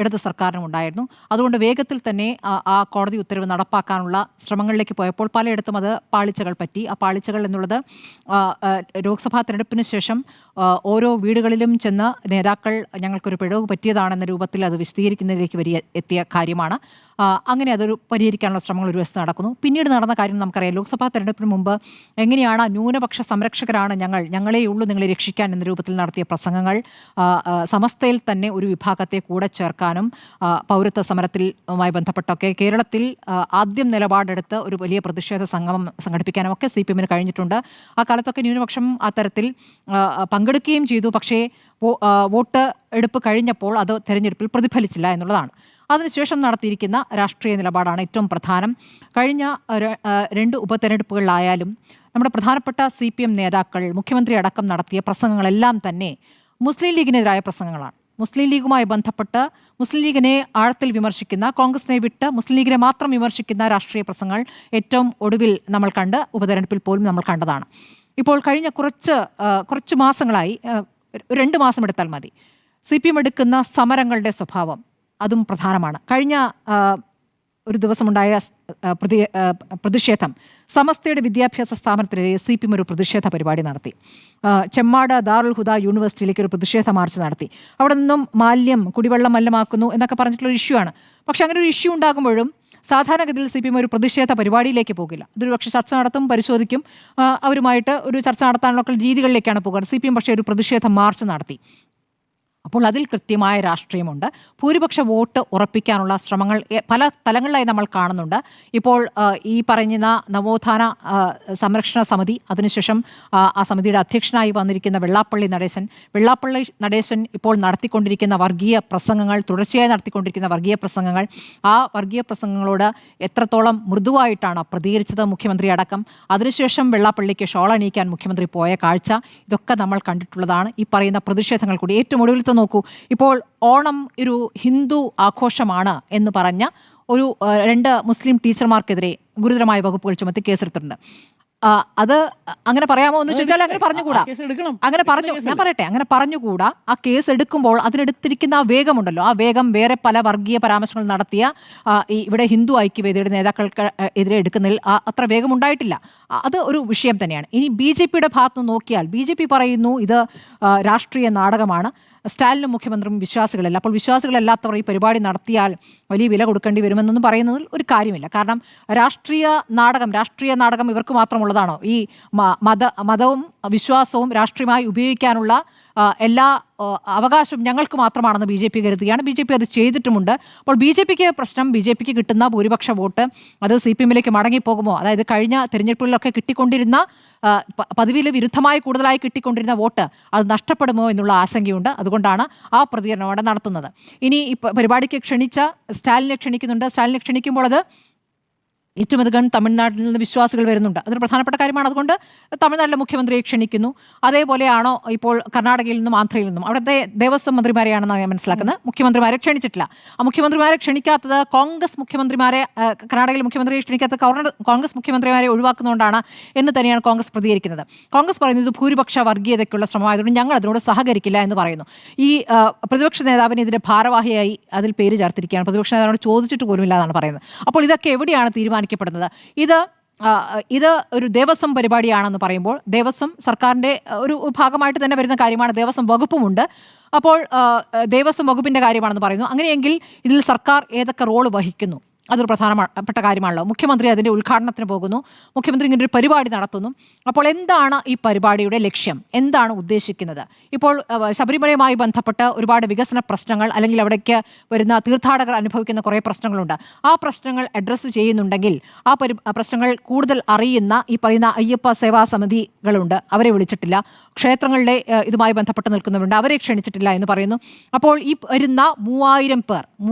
ഇടത് സർക്കാരിനും ഉണ്ടായിരുന്നു. അതുകൊണ്ട് വേഗത്തിൽ തന്നെ ആ കോടതി ഉത്തരവ് നടപ്പാക്കാനുള്ള ശ്രമങ്ങളിലേക്ക് പോയപ്പോൾ പലയിടത്തും അത് പാളിച്ചകൾ പറ്റി. ആ പാളിച്ചകൾ എന്നുള്ളത് ലോക്സഭാ തെരഞ്ഞെടുപ്പിന് ശേഷം ഓരോ വീടുകളിലും ചെന്ന് നേതാക്കൾ ഞങ്ങൾക്കൊരു പിഴവ് പറ്റിയതാണെന്ന രൂപത്തിൽ അത് വിശദീകരിക്കുന്നതിലേക്ക് എത്തിയ കാര്യമാണ്. അങ്ങനെ അതൊരു പരിഹരിക്കാനുള്ള ശ്രമങ്ങൾ ഒരു വശത്ത് നടക്കുന്നു. പിന്നീട് നടന്ന കാര്യം നമുക്കറിയാം. ലോക്സഭാ തെരഞ്ഞെടുപ്പിന് മുമ്പ് എങ്ങനെയാണ് ന്യൂനപക്ഷ സംരക്ഷകരാണ് ഞങ്ങളേ ഉള്ളൂ നിങ്ങളെ രക്ഷിക്കാൻ എന്ന രൂപത്തിൽ നടത്തിയ പ്രസംഗങ്ങൾ സമസ്തയിൽ തന്നെ ഒരു വിഭാഗത്തെ കൂടെ ചേർക്കാനും പൗരത്വ സമരത്തിലുമായി ബന്ധപ്പെട്ടൊക്കെ കേരളത്തിൽ ആദ്യം നിലപാടെടുത്ത് ഒരു വലിയ പ്രതിഷേധ സംഗമം സംഘടിപ്പിക്കാനും ഒക്കെ CPM-ന് കഴിഞ്ഞിട്ടുണ്ട്. ആ കാലത്തൊക്കെ ന്യൂനപക്ഷം അത്തരത്തിൽ പങ്കെടുക്കുകയും ചെയ്തു. പക്ഷേ വോട്ട് എടുപ്പ് കഴിഞ്ഞപ്പോൾ അത് തെരഞ്ഞെടുപ്പിൽ പ്രതിഫലിച്ചില്ല എന്നുള്ളതാണ്. അതിനുശേഷം നടത്തിയിരിക്കുന്ന രാഷ്ട്രീയ നിലപാടാണ് ഏറ്റവും പ്രധാനം. കഴിഞ്ഞ 2 ഉപതെരഞ്ഞെടുപ്പുകളിലായാലും നമ്മുടെ പ്രധാനപ്പെട്ട CPM നേതാക്കൾ മുഖ്യമന്ത്രി അടക്കം നടത്തിയ പ്രസംഗങ്ങളെല്ലാം തന്നെ മുസ്ലിം ലീഗിനെതിരായ പ്രസംഗങ്ങളാണ്. മുസ്ലിം ലീഗുമായി ബന്ധപ്പെട്ട് മുസ്ലിം ലീഗിനെ ആഴത്തിൽ വിമർശിക്കുന്ന, കോൺഗ്രസിനെ വിട്ട് മുസ്ലിം ലീഗിനെ മാത്രം വിമർശിക്കുന്ന രാഷ്ട്രീയ പ്രസംഗങ്ങൾ ഏറ്റവും ഒടുവിൽ നമ്മൾ കണ്ട് ഉപതെരഞ്ഞെടുപ്പിൽ പോലും നമ്മൾ കണ്ടതാണ്. ഇപ്പോൾ കഴിഞ്ഞ കുറച്ച് മാസങ്ങളായി, 2 മാസം എടുത്താൽ മതി, CPM എടുക്കുന്ന സമരങ്ങളുടെ സ്വഭാവം അതും പ്രധാനമാണ്. കഴിഞ്ഞ ഒരു ദിവസമുണ്ടായ പ്രതിഷേധം, സമസ്തയുടെ വിദ്യാഭ്യാസ സ്ഥാപനത്തിനെതിരെ CPM ഒരു പ്രതിഷേധ പരിപാടി നടത്തി. ചെമ്മാട് ദാറുൽ ഹുദ യൂണിവേഴ്സിറ്റിയിലേക്ക് ഒരു പ്രതിഷേധ മാർച്ച് നടത്തി. അവിടെ നിന്നും മാലിന്യം, കുടിവെള്ളം മലിനമാക്കുന്നു എന്നൊക്കെ പറഞ്ഞിട്ടുള്ള ഇഷ്യൂ ആണ്. പക്ഷെ അങ്ങനെ ഒരു ഇഷ്യൂ ഉണ്ടാകുമ്പോഴും സാധാരണഗതിയിൽ CPM ഒരു പ്രതിഷേധ പരിപാടിയിലേക്ക് പോകില്ല. അതൊരു പക്ഷേ ചർച്ച നടത്തും, പരിശോധിക്കും, അവരുമായിട്ട് ഒരു ചർച്ച നടത്താനുള്ള രീതികളിലേക്കാണ് പോകുക. CPM പക്ഷേ ഒരു പ്രതിഷേധ മാർച്ച് നടത്തി. അപ്പോൾ അതിൽ കൃത്യമായ രാഷ്ട്രീയമുണ്ട്. ഭൂരിപക്ഷ വോട്ട് ഉറപ്പിക്കാനുള്ള ശ്രമങ്ങൾ പല തലങ്ങളിലായി നമ്മൾ കാണുന്നുണ്ട്. ഇപ്പോൾ ഈ പറയുന്ന നവോത്ഥാന സംരക്ഷണ സമിതി, അതിനുശേഷം ആ സമിതിയുടെ അധ്യക്ഷനായി വന്നിരിക്കുന്ന വെള്ളാപ്പള്ളി നടേശൻ ഇപ്പോൾ നടത്തിക്കൊണ്ടിരിക്കുന്ന വർഗീയ പ്രസംഗങ്ങൾ, തുടർച്ചയായി നടത്തിക്കൊണ്ടിരിക്കുന്ന വർഗീയ പ്രസംഗങ്ങൾ, ആ വർഗീയ പ്രസംഗങ്ങളോട് എത്രത്തോളം മൃദുവായിട്ടാണ് പ്രതികരിച്ചത് മുഖ്യമന്ത്രി അടക്കം. അതിനുശേഷം വെള്ളാപ്പള്ളിക്ക് ഷോൾ അണിയിക്കാൻ മുഖ്യമന്ത്രി പോയ കാഴ്ച, ഇതൊക്കെ നമ്മൾ കണ്ടിട്ടുള്ളതാണ്. ഈ പറയുന്ന പ്രതിഷേധങ്ങൾ കൂടി ഏറ്റവും ഒടുവിൽ നോക്കൂ. ഇപ്പോൾ ഓണം ഒരു ഹിന്ദു ആഘോഷമാണ് എന്ന് പറഞ്ഞ 2 മുസ്ലിം ടീച്ചർമാർക്കെതിരെ ഗുരുതരമായ വകുപ്പുകൾ ചുമത്തി കേസെടുത്തിട്ടുണ്ട്. അത് അങ്ങനെ പറയാമോ എന്ന് ചോദിച്ചാൽ അങ്ങനെ പറഞ്ഞുകൂടാ. അങ്ങനെ പറഞ്ഞുകൂടാ. ആ കേസ് എടുക്കുമ്പോൾ അതിനെടുത്തിരിക്കുന്ന ആ വേഗമുണ്ടല്ലോ, ആ വേഗം വേറെ പല വർഗീയ പരാമർശങ്ങൾ നടത്തിയ ഇവിടെ ഹിന്ദു ഐക്യവേദിയുടെ നേതാക്കൾക്ക് എതിരെ എടുക്കുന്നതിൽ അത്ര വേഗമുണ്ടായിട്ടില്ല. അത് ഒരു വിഷയം തന്നെയാണ്. ഇനി BJP-യുടെ ഭാഗത്ത് നോക്കിയാൽ BJP പറയുന്നു ഇത് രാഷ്ട്രീയ നാടകമാണ്, സ്റ്റാലിനും മുഖ്യമന്ത്രിയും വിശ്വാസികളല്ല. അപ്പോൾ വിശ്വാസികളല്ലാത്തവർ ഈ പരിപാടി നടത്തിയാൽ വലിയ വില കൊടുക്കേണ്ടി വരുമെന്നൊന്നും പറയുന്നതിൽ ഒരു കാര്യമില്ല. കാരണം രാഷ്ട്രീയ നാടകം ഇവർക്ക് മാത്രമുള്ളതാണോ? ഈ മതവും വിശ്വാസവും രാഷ്ട്രീയമായി ഉപയോഗിക്കാനുള്ള എല്ലാ അവകാശവും ഞങ്ങൾക്ക് മാത്രമാണെന്ന് BJP കരുതുകയാണ്. BJP അത് ചെയ്തിട്ടുമുണ്ട്. അപ്പോൾ BJPക്ക് പ്രശ്നം, BJPക്ക് കിട്ടുന്ന ഭൂരിപക്ഷ വോട്ട് അത് CPM-ലേക്ക് മടങ്ങിപ്പോകുമോ? അതായത് കഴിഞ്ഞ തെരഞ്ഞെടുപ്പുകളിലൊക്കെ കിട്ടിക്കൊണ്ടിരുന്ന പതിവിൽ വിരുദ്ധമായി കൂടുതലായി കിട്ടിക്കൊണ്ടിരുന്ന വോട്ട് അത് നഷ്ടപ്പെടുമോ എന്നുള്ള ആശങ്കയുണ്ട്. അതുകൊണ്ടാണ് ആ പ്രതികരണം അവിടെ നടത്തുന്നത്. ഇനി പരിപാടിക്ക് സ്റ്റാലിനെ ക്ഷണിക്കുന്നുണ്ട്. സ്റ്റാലിനെ ക്ഷണിക്കുമ്പോൾ അത് ഏറ്റവും അധികം തമിഴ്നാട്ടിൽ നിന്ന് വിശ്വാസികൾ വരുന്നുണ്ട്. അതൊരു പ്രധാനപ്പെട്ട കാര്യമാണ്. അതുകൊണ്ട് തമിഴ്നാട്ടിലെ മുഖ്യമന്ത്രിയെ ക്ഷണിക്കുന്നു. അതേപോലെയാണോ ഇപ്പോൾ കർണാടകയിൽ നിന്നും ആന്ധ്രയിൽ നിന്നും? അവിടുത്തെ ദേവസ്വം മന്ത്രിമാരെയാണെന്നാണ് ഞാൻ മനസ്സിലാക്കുന്നത്. മുഖ്യമന്ത്രിമാരെ ക്ഷണിച്ചിട്ടില്ല. ആ മുഖ്യമന്ത്രിമാരെ ക്ഷണിക്കാത്തത് കർണാടകയിലെ മുഖ്യമന്ത്രിയെ ക്ഷണിക്കാത്ത കോൺഗ്രസ് മുഖ്യമന്ത്രിമാരെ ഒഴിവാക്കുന്നതുകൊണ്ടാണ് എന്ന് തന്നെയാണ് കോൺഗ്രസ് പ്രതികരിക്കുന്നത്. കോൺഗ്രസ് പറയുന്നത് ഇത് ഭൂരിപക്ഷ വർഗീയതയ്ക്കുള്ള ശ്രമമായതുകൊണ്ട് ഞങ്ങൾ അതിനോട് സഹകരിക്കില്ല എന്ന് പറയുന്നു. ഈ പ്രതിപക്ഷ നേതാവിന് ഇതിന്റെ ഭാരവാഹിയായി അതിൽ പേര് ചേർത്തിരിക്കുകയാണ്. പ്രതിപക്ഷ നേതാവിനോട് ചോദിച്ചിട്ട് പോലുമില്ല എന്നാണ് പറയുന്നത്. അപ്പോൾ ഇതൊക്കെ എവിടെയാണ് തീരുമാനിക്കപ്പെടുന്നത്? ഇത് ഒരു ദേവസ്വം പരിപാടിയാണെന്ന് പറയുമ്പോൾ ദേവസ്വം സർക്കാരിൻ്റെ ഒരു ഭാഗമായിട്ട് തന്നെ വരുന്ന കാര്യമാണ്. ദേവസ്വം വകുപ്പുമുണ്ട്. അപ്പോൾ ദേവസ്വം വകുപ്പിൻ്റെ കാര്യമാണെന്ന് പറയുന്നു. അങ്ങനെയെങ്കിൽ ഇതിൽ സർക്കാർ ഏതൊക്കെ റോള് വഹിക്കുന്നു? അതൊരു പ്രധാനപ്പെട്ട കാര്യമാണല്ലോ. മുഖ്യമന്ത്രി അതിൻ്റെ ഉദ്ഘാടനത്തിന് പോകുന്നു. മുഖ്യമന്ത്രി ഇങ്ങനെ ഒരു പരിപാടി നടത്തുന്നു. അപ്പോൾ എന്താണ് ഈ പരിപാടിയുടെ ലക്ഷ്യം? എന്താണ് ഉദ്ദേശിക്കുന്നത്? ഇപ്പോൾ ശബരിമലയുമായി ബന്ധപ്പെട്ട് ഒരുപാട് വികസന പ്രശ്നങ്ങൾ, അല്ലെങ്കിൽ അവിടേക്ക് വരുന്ന തീർത്ഥാടകർ അനുഭവിക്കുന്ന കുറേ പ്രശ്നങ്ങളുണ്ട്. ആ പ്രശ്നങ്ങൾ അഡ്രസ്സ് ചെയ്യുന്നുണ്ടെങ്കിൽ ആ പ്രശ്നങ്ങൾ കൂടുതൽ അറിയുന്ന ഈ പറയുന്ന അയ്യപ്പ സേവാ സമിതികളുണ്ട്, അവരെ വിളിച്ചിട്ടില്ല. ക്ഷേത്രങ്ങളിലെ ഇതുമായി ബന്ധപ്പെട്ട് നിൽക്കുന്നവരുണ്ട്, അവരെ ക്ഷണിച്ചിട്ടില്ല എന്ന് പറയുന്നു. അപ്പോൾ ഈ വരുന്ന 3000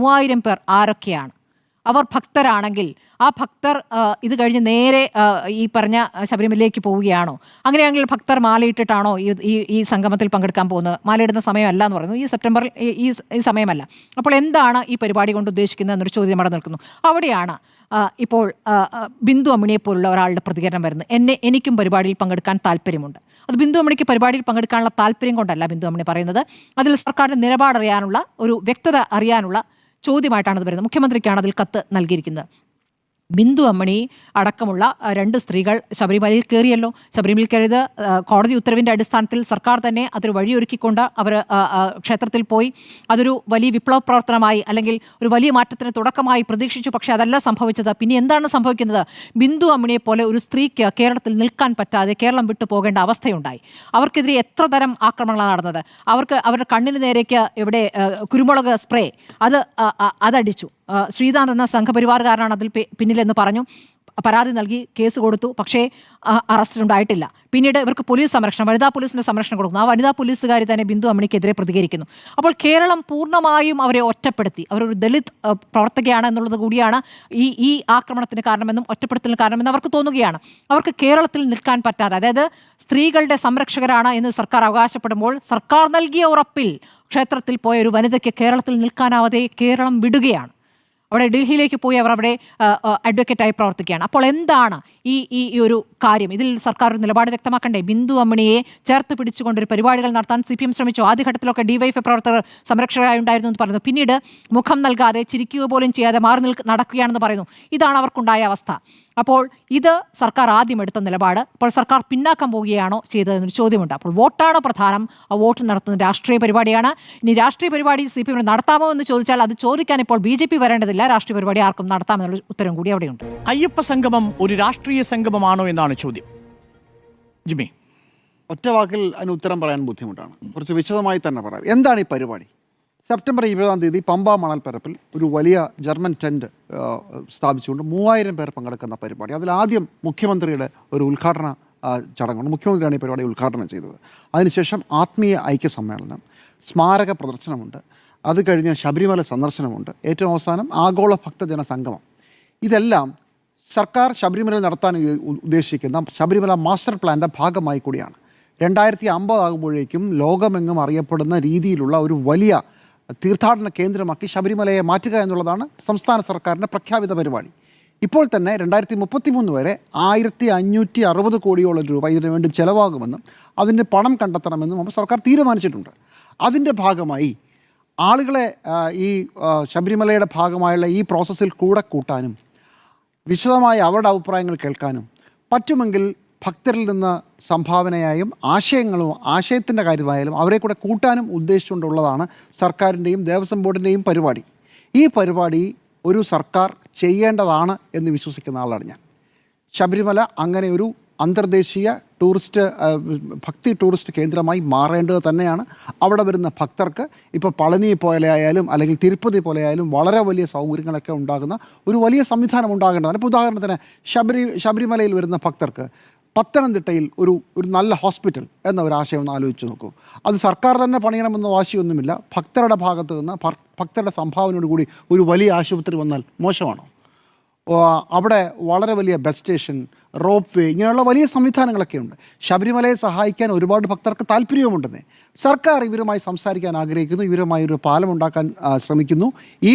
പേർ ആരൊക്കെയാണ്? അവർ ഭക്തരാണെങ്കിൽ ആ ഭക്തർ ഇത് കഴിഞ്ഞ് നേരെ ഈ പറഞ്ഞ ശബരിമലയിലേക്ക് പോവുകയാണോ? അങ്ങനെയാണെങ്കിൽ ഭക്തർ മാലയിട്ടിട്ടാണോ ഈ സംഗമത്തിൽ പങ്കെടുക്കാൻ പോകുന്നത്? മാലയിടുന്ന സമയമല്ല എന്ന് പറയുന്നു. ഈ സെപ്റ്റംബറിൽ ഈ സമയമല്ല. അപ്പോൾ എന്താണ് ഈ പരിപാടി കൊണ്ട് ഉദ്ദേശിക്കുന്നത് എന്നൊരു ചോദ്യം അവിടെ നിൽക്കുന്നു. അവിടെയാണ് ഇപ്പോൾ ബിന്ദു അമ്മിണിയെ പോലുള്ള ഒരാളുടെ പ്രതികരണം വരുന്നത്. എനിക്കും പരിപാടിയിൽ പങ്കെടുക്കാൻ താല്പര്യമുണ്ട്. അത് ബിന്ദു അമ്മിണിക്ക് പരിപാടിയിൽ പങ്കെടുക്കാനുള്ള താല്പര്യം കൊണ്ടല്ല ബിന്ദു അമ്മിണി പറയുന്നത്. അതിൽ സർക്കാരിൻ്റെ നിലപാടറിയാനുള്ള ഒരു വ്യക്തത അറിയാനുള്ള ചോദ്യമായിട്ടാണ് അത് വരുന്നത്. മുഖ്യമന്ത്രിക്കാണ് അതിൽ കത്ത് നൽകിയിരിക്കുന്നത്. ബിന്ദു അമ്മണി അടക്കമുള്ള 2 സ്ത്രീകൾ ശബരിമലയിൽ കയറിയല്ലോ. ശബരിമലയിൽ കയറിയത് കോടതി ഉത്തരവിൻ്റെ അടിസ്ഥാനത്തിൽ സർക്കാർ തന്നെ അതൊരു വഴിയൊരുക്കിക്കൊണ്ട് അവർ ക്ഷേത്രത്തിൽ പോയി. അതൊരു വലിയ വിപ്ലവ പ്രവർത്തനമായി അല്ലെങ്കിൽ ഒരു വലിയ മാറ്റത്തിന് തുടക്കമായി പ്രതീക്ഷിച്ചു. പക്ഷേ അതല്ല സംഭവിച്ചത്. പിന്നെ എന്താണ് സംഭവിക്കുന്നത്? ബിന്ദു അമ്മണിയെ പോലെ ഒരു സ്ത്രീക്ക് കേരളത്തിൽ നിൽക്കാൻ പറ്റാതെ കേരളം വിട്ടു പോകേണ്ട അവസ്ഥയുണ്ടായി. അവർക്കെതിരെ എത്ര തരം ആക്രമണങ്ങളാണ് നടന്നത്. അവരുടെ കണ്ണിന് നേരേക്ക് ഇവിടെ കുരുമുളക് സ്പ്രേ അതടിച്ചു. ശ്രീകാന്ത് എന്ന സംഘപരിവാറുകാരനാണ് അതിൽ പിന്നിലെന്ന് പറഞ്ഞു. പരാതി നൽകി, കേസ് കൊടുത്തു. പക്ഷേ അറസ്റ്റ് ഉണ്ടായിട്ടില്ല. പിന്നീട് ഇവർക്ക് പോലീസ് സംരക്ഷണം, വനിതാ പോലീസിന് സംരക്ഷണം കൊടുക്കുന്നു. ആ വനിതാ പോലീസുകാരി തന്നെ ബിന്ദു അമ്മണിക്കെതിരെ പ്രതികരിക്കുന്നു. അപ്പോൾ കേരളം പൂർണ്ണമായും അവരെ ഒറ്റപ്പെടുത്തി. അവരൊരു ദളിത് പ്രവർത്തകയാണ് എന്നുള്ളത് കൂടിയാണ് ഈ ആക്രമണത്തിന് കാരണമെന്നും ഒറ്റപ്പെടുത്തലിന് കാരണമെന്നും അവർക്ക് തോന്നുകയാണ്. അവർക്ക് കേരളത്തിൽ നിൽക്കാൻ പറ്റാതെ, അതായത് സ്ത്രീകളുടെ സംരക്ഷകരാണ് എന്ന് സർക്കാർ അവകാശപ്പെടുമ്പോൾ സർക്കാർ നൽകിയ ഉറപ്പിൽ ക്ഷേത്രത്തിൽ പോയ ഒരു വനിതയ്ക്ക് കേരളത്തിൽ നിൽക്കാനാവാതെ കേരളം വിടുകയാണ്. അവിടെ ഡൽഹിയിലേക്ക് പോയി അവർ അവിടെ അഡ്വക്കേറ്റായി പ്രവർത്തിക്കുകയാണ്. അപ്പോൾ എന്താണ് ഈ ഒരു കാര്യം? ഇതിൽ സർക്കാർ ഒരു നിലപാട് വ്യക്തമാക്കണ്ടേ? ബിന്ദു അമ്മണിയെ ചേർത്ത് പിടിച്ചുകൊണ്ടൊരു പരിപാടികൾ നടത്താൻ CPM ശ്രമിച്ചു. ആദ്യഘട്ടത്തിലൊക്കെ DYFI പ്രവർത്തകർ സംരക്ഷകരായി ഉണ്ടായിരുന്നു എന്ന് പറയുന്നു. പിന്നീട് മുഖം നൽകാതെ, ചിരിക്കുക പോലും ചെയ്യാതെ മാറി നടക്കുകയാണെന്ന് പറയുന്നു. ഇതാണ് അവർക്കുണ്ടായ അവസ്ഥ. അപ്പോൾ ഇത് സർക്കാർ ആദ്യം എടുത്ത നിലപാട്. അപ്പോൾ സർക്കാർ പിന്നാക്കം പോവുകയാണോ ചെയ്തതെന്നൊരു ചോദ്യമുണ്ട്. അപ്പോൾ വോട്ടാണ് പ്രധാനം. ആ വോട്ട് നടത്തുന്നത് രാഷ്ട്രീയ പരിപാടിയാണ്. ഇനി രാഷ്ട്രീയ പരിപാടി CPM നടത്താമോ എന്ന് ചോദിച്ചാൽ അത് ചോദിക്കാൻ ഇപ്പോൾ BJP വരേണ്ടതില്ല. രാഷ്ട്രീയ പരിപാടി ആർക്കും നടത്താമെന്നുള്ള ഉത്തരം കൂടി അവിടെയുണ്ട്. അയ്യപ്പ സംഗമം ഒരു രാഷ്ട്രീയ സംഗമമാണോ എന്നാണ് ചോദ്യം. ജിമ്മി, ഒറ്റ വാക്കിൽ അതിന് ഉത്തരം പറയാൻ ബുദ്ധിമുട്ടാണ്. കുറച്ച് വിശദമായി തന്നെ പറയാം. എന്താണ് ഈ പരിപാടി? സെപ്റ്റംബർ 20 പമ്പ മണൽപ്പരപ്പിൽ ഒരു വലിയ ജർമ്മൻ ടെൻറ്റ് സ്ഥാപിച്ചുകൊണ്ട് 3000 പേർ പങ്കെടുക്കുന്ന പരിപാടി. അതിലാദ്യം മുഖ്യമന്ത്രിയുടെ ഒരു ഉദ്ഘാടന ചടങ്ങുണ്ട്. മുഖ്യമന്ത്രിയാണ് ഈ പരിപാടി ഉദ്ഘാടനം ചെയ്തത്. അതിനുശേഷം ആത്മീയ ഐക്യ സമ്മേളനം, സ്മാരക പ്രദർശനമുണ്ട്, അത് കഴിഞ്ഞ് ശബരിമല സന്ദർശനമുണ്ട്, ഏറ്റവും അവസാനം ആഗോള ഭക്തജന സംഗമം. ഇതെല്ലാം സർക്കാർ ശബരിമല നടത്താൻ ഉദ്ദേശിക്കുന്ന ശബരിമല മാസ്റ്റർ പ്ലാൻ്റെ ഭാഗമായി കൂടിയാണ്. 2050 ആകുമ്പോഴേക്കും ലോകമെങ്ങും അറിയപ്പെടുന്ന രീതിയിലുള്ള ഒരു വലിയ തീർത്ഥാടന കേന്ദ്രമാക്കി ശബരിമലയെ മാറ്റുക എന്നുള്ളതാണ് സംസ്ഥാന സർക്കാരിൻ്റെ പ്രഖ്യാപിത പരിപാടി. ഇപ്പോൾ തന്നെ 2033 വരെ 1560 കോടിയോളം രൂപ ഇതിനു വേണ്ടി ചിലവാകുമെന്നും അതിൻ്റെ പണം കണ്ടെത്തണമെന്നും സർക്കാർ തീരുമാനിച്ചിട്ടുണ്ട്. അതിൻ്റെ ഭാഗമായി ആളുകളെ ഈ ശബരിമലയുടെ ഭാഗമായുള്ള ഈ പ്രോസസ്സിൽ കൂടെ കൂട്ടാനും വിശദമായി അവരുടെ അഭിപ്രായങ്ങൾ കേൾക്കാനും പറ്റുമെങ്കിൽ ഭക്തരിൽ നിന്ന് സംഭാവനയായും ആശയത്തിൻ്റെ കാര്യമായാലും അവരെ കൂടെ കൂട്ടാനും ഉദ്ദേശിച്ചുകൊണ്ടുള്ളതാണ് സർക്കാരിൻ്റെയും ദേവസ്വം ബോർഡിൻ്റെയും പരിപാടി. ഈ പരിപാടി ഒരു സർക്കാർ ചെയ്യേണ്ടതാണ് എന്ന് വിശ്വസിക്കുന്ന ആളാണ് ഞാൻ. ശബരിമല അങ്ങനെ ഒരു അന്തർദേശീയ ഭക്തി ടൂറിസ്റ്റ് കേന്ദ്രമായി മാറേണ്ടത് തന്നെയാണ്. അവിടെ വരുന്ന ഭക്തർക്ക് ഇപ്പോൾ പളനി പോലെ ആയാലും അല്ലെങ്കിൽ തിരുപ്പതി പോലെ ആയാലും വളരെ വലിയ സൗകര്യങ്ങളൊക്കെ ഉണ്ടാകുന്ന ഒരു വലിയ സംവിധാനം ഉണ്ടാകേണ്ടതാണ്. ഇപ്പോൾ ഉദാഹരണത്തിന് ശബരിമലയിൽ വരുന്ന ഭക്തർക്ക് പത്തനംതിട്ടയിൽ ഒരു നല്ല ഹോസ്പിറ്റൽ എന്ന ഒരു ആശയം ഒന്ന് ആലോചിച്ച് നോക്കൂ. അത് സർക്കാർ തന്നെ പണിയണമെന്ന വാശിയൊന്നുമില്ല. ഭക്തരുടെ ഭാഗത്ത് നിന്ന് ഭക്തരുടെ സംഭാവനയോടുകൂടി ഒരു വലിയ ആശുപത്രി വന്നാൽ മോശമാണോ? അവിടെ വളരെ വലിയ ബസ് സ്റ്റേഷൻ, റോപ്പ് വേ, ഇങ്ങനെയുള്ള വലിയ സംവിധാനങ്ങളൊക്കെ ഉണ്ട്. ശബരിമലയെ സഹായിക്കാൻ ഒരുപാട് ഭക്തർക്ക് താല്പര്യവുമുണ്ടെന്നേ. സർക്കാർ ഇവരുമായി സംസാരിക്കാൻ ആഗ്രഹിക്കുന്നു, ഇവരുമായി ഒരു പാലമുണ്ടാക്കാൻ ശ്രമിക്കുന്നു. ഈ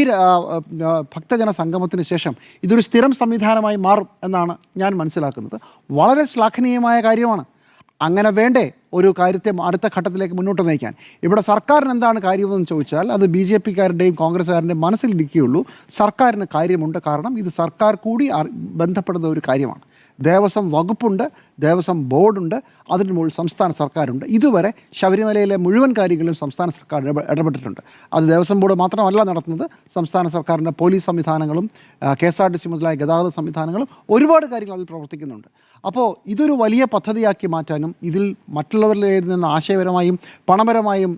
ഭക്തജന സംഗമത്തിന് ശേഷം ഇതൊരു സ്ഥിരം സംവിധാനമായി മാറും എന്നാണ് ഞാൻ മനസ്സിലാക്കുന്നത്. വളരെ ശ്ലാഘനീയമായ കാര്യമാണ്. അങ്ങനെ വേണ്ടേ ഒരു കാര്യത്തെ അടുത്ത ഘട്ടത്തിലേക്ക് മുന്നോട്ട് നയിക്കാൻ? ഇവിടെ സർക്കാരിന് എന്താണ് കാര്യമെന്ന് ചോദിച്ചാൽ അത് BJPക്കാരുടെയും കോൺഗ്രസ്സുകാരുടെയും മനസ്സിലിരിക്കുകയുള്ളൂ. സർക്കാരിന് കാര്യമുണ്ട്. കാരണം ഇത് സർക്കാർ കൂടി ബന്ധപ്പെടുന്ന ഒരു കാര്യമാണ്. ദേവസ്വം വകുപ്പുണ്ട്, ദേവസ്വം ബോർഡുണ്ട്, അതിന് മുകളിൽ സംസ്ഥാന സർക്കാരുണ്ട്. ഇതുവരെ ശബരിമലയിലെ മുഴുവൻ കാര്യങ്ങളിലും സംസ്ഥാന സർക്കാർ ഇടപെട്ടിട്ടുണ്ട്. അത് ദേവസ്വം ബോർഡ് മാത്രമല്ല നടത്തുന്നത്, സംസ്ഥാന സർക്കാരിൻ്റെ പോലീസ് സംവിധാനങ്ങളും KSRTC മുതലായ ഗതാഗത സംവിധാനങ്ങളും ഒരുപാട് കാര്യങ്ങൾ അതിൽ പ്രവർത്തിക്കുന്നുണ്ട്. അപ്പോൾ ഇതൊരു വലിയ പദ്ധതിയാക്കി മാറ്റാനും ഇതിൽ മറ്റുള്ളവരിൽ നിന്ന് ആശയപരമായും പണപരമായും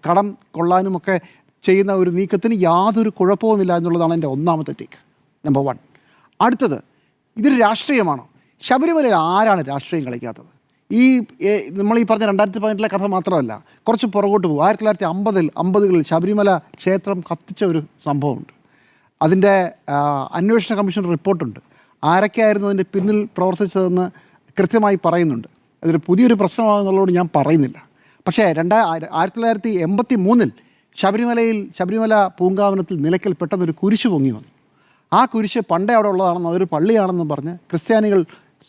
കടം കൊള്ളാനുമൊക്കെ ചെയ്യുന്ന ഒരു നീക്കത്തിന് യാതൊരു കുഴപ്പവുമില്ല എന്നുള്ളതാണ് എൻ്റെ ഒന്നാമത്തെ ടേക്ക്, നമ്പർ 1. അടുത്തത്, ഇതൊരു രാഷ്ട്രീയമാണോ? ശബരിമലയിൽ ആരാണ് രാഷ്ട്രീയം കളിക്കാത്തത്? നമ്മൾ ഈ പറഞ്ഞ 2018 കഥ മാത്രമല്ല, കുറച്ച് പുറകോട്ട് പോകും. 1950കളിൽ ശബരിമല ക്ഷേത്രം കത്തിച്ച ഒരു സംഭവമുണ്ട്. അതിൻ്റെ അന്വേഷണ കമ്മീഷൻ റിപ്പോർട്ടുണ്ട്. ആരൊക്കെയായിരുന്നു അതിൻ്റെ പിന്നിൽ പ്രവർത്തിച്ചതെന്ന് കൃത്യമായി പറയുന്നുണ്ട്. അതൊരു പുതിയൊരു പ്രശ്നമാണെന്നുള്ളതുകൊണ്ട് ഞാൻ പറയുന്നില്ല. പക്ഷേ 1983 ശബരിമല പൂങ്കാവനത്തിൽ നിലയ്ക്കൽ പെട്ടെന്നൊരു കുരിശ് പൊങ്ങി വന്നു. ആ കുരിശ് പണ്ടേ അവിടെ ഉള്ളതാണെന്ന്, അതൊരു പള്ളിയാണെന്ന് പറഞ്ഞ്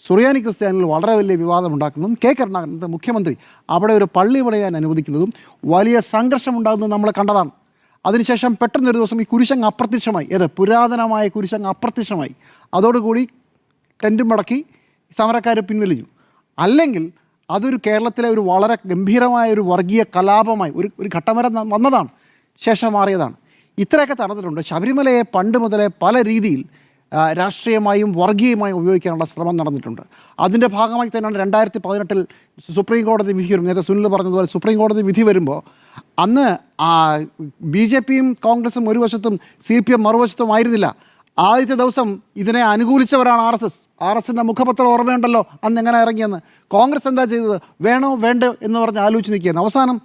സുറിയാനി ക്രിസ്ത്യാനികൾ വളരെ വലിയ വിവാദമുണ്ടാക്കുന്നതും കരുണാകരൻ മുഖ്യമന്ത്രി അവിടെ ഒരു പള്ളി പണിയാൻ അനുവദിക്കുന്നതും വലിയ സംഘർഷമുണ്ടാകുന്നത് നമ്മൾ കണ്ടതാണ്. അതിനുശേഷം പെട്ടെന്നൊരു ദിവസം ഈ കുരിശങ്ങ് അപ്രത്യക്ഷമായി. പുരാതനമായ കുരിശങ്ങ് അപ്രത്യക്ഷമായി. അതോടുകൂടി ടെൻറ്റും മടക്കി സമരക്കാർ പിൻവലിഞ്ഞു. അല്ലെങ്കിൽ അതൊരു കേരളത്തിലെ ഒരു വളരെ ഗംഭീരമായ ഒരു വർഗീയ കലാപമായി ഒരു ഘട്ടം വരെ വന്നതാണ്, ശേഷം മാറിയതാണ്. ഇത്രയൊക്കെ നടന്നിട്ടുണ്ട്. ശബരിമലയെ പണ്ട് മുതലേ പല രീതിയിൽ രാഷ്ട്രീയമായും വർഗീയമായും ഉപയോഗിക്കാനുള്ള ശ്രമം നടന്നിട്ടുണ്ട്. അതിൻ്റെ ഭാഗമായി തന്നെയാണ് 2018 സുപ്രീം കോടതി വിധി വരും. നേരത്തെ സുനിൽ പറഞ്ഞതുപോലെ സുപ്രീം കോടതി വിധി വരുമ്പോൾ അന്ന് BJPയും കോൺഗ്രസും ഒരു വശത്തും CPM മറുവശത്തും ആയിരുന്നില്ല. ആദ്യത്തെ ദിവസം ഇതിനെ അനുകൂലിച്ചവരാണ് RSSൻ്റെ മുഖപത്രം ഓർമ്മയുണ്ടല്ലോ അന്ന് എങ്ങനെ ഇറങ്ങിയെന്ന്. കോൺഗ്രസ് എന്താ ചെയ്തത്? വേണോ വേണ്ടോ എന്ന് പറഞ്ഞ് ആലോചിച്ച് നിൽക്കുകയാണ്. അവസാനം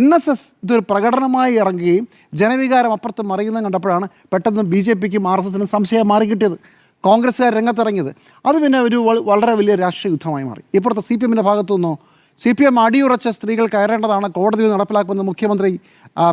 NSS ഇതൊരു പ്രകടനമായി ഇറങ്ങുകയും ജനവികാരം അപ്പുറത്ത് മറിയുന്നത് കണ്ടപ്പോഴാണ് പെട്ടെന്ന് BJPക്കും RSSനും സംശയം മാറി കിട്ടിയത്, കോൺഗ്രസ്സുകാർ രംഗത്തിറങ്ങിയത്. അത് പിന്നെ ഒരു വളരെ വലിയ രാഷ്ട്രീയ യുദ്ധമായി മാറി. ഇപ്പുറത്തെ CPMൻ്റെ ഭാഗത്തു നിന്നോ CPM അടിയുറച്ച സ്ത്രീകൾ കയറേണ്ടതാണ്, കോടതിയിൽ നടപ്പിലാക്കുമെന്ന് മുഖ്യമന്ത്രി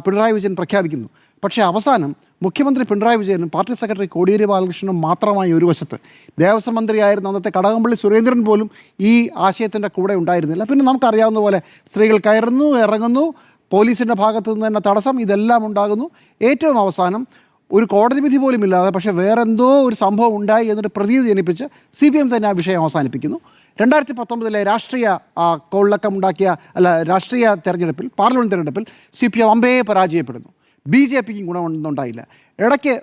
പിണറായി വിജയൻ പ്രഖ്യാപിക്കുന്നു. പക്ഷേ അവസാനം മുഖ്യമന്ത്രി പിണറായി വിജയനും പാർട്ടി സെക്രട്ടറി കോടിയേരി ബാലകൃഷ്ണനും മാത്രമായി ഒരു വശത്ത്, ദേവസ്വം മന്ത്രിയായിരുന്ന അന്നത്തെ കടകംപള്ളി സുരേന്ദ്രൻ പോലും ഈ ആശയത്തിൻ്റെ കൂടെ ഉണ്ടായിരുന്നില്ല. പിന്നെ നമുക്കറിയാവുന്ന പോലെ സ്ത്രീകൾ കയറുന്നു, ഇറങ്ങുന്നു, പോലീസിൻ്റെ ഭാഗത്തു നിന്ന് തന്നെ തടസ്സം, ഇതെല്ലാം ഉണ്ടാകുന്നു. ഏറ്റവും അവസാനം ഒരു കോടതി വിധി പോലും ഇല്ലാതെ പക്ഷേ വേറെന്തോ ഒരു സംഭവം ഉണ്ടായി എന്നൊരു പ്രതീതി ജനിപ്പിച്ച് CPM തന്നെ ആ വിഷയം അവസാനിപ്പിക്കുന്നു. 2019 രാഷ്ട്രീയ രാഷ്ട്രീയ തെരഞ്ഞെടുപ്പിൽ, പാർലമെൻറ്റ് തെരഞ്ഞെടുപ്പിൽ CPM അമ്പയെ പരാജയപ്പെടുന്നു. BJPക്കും ഗുണമൊന്നും ഉണ്ടായില്ല. ഇടയ്ക്ക്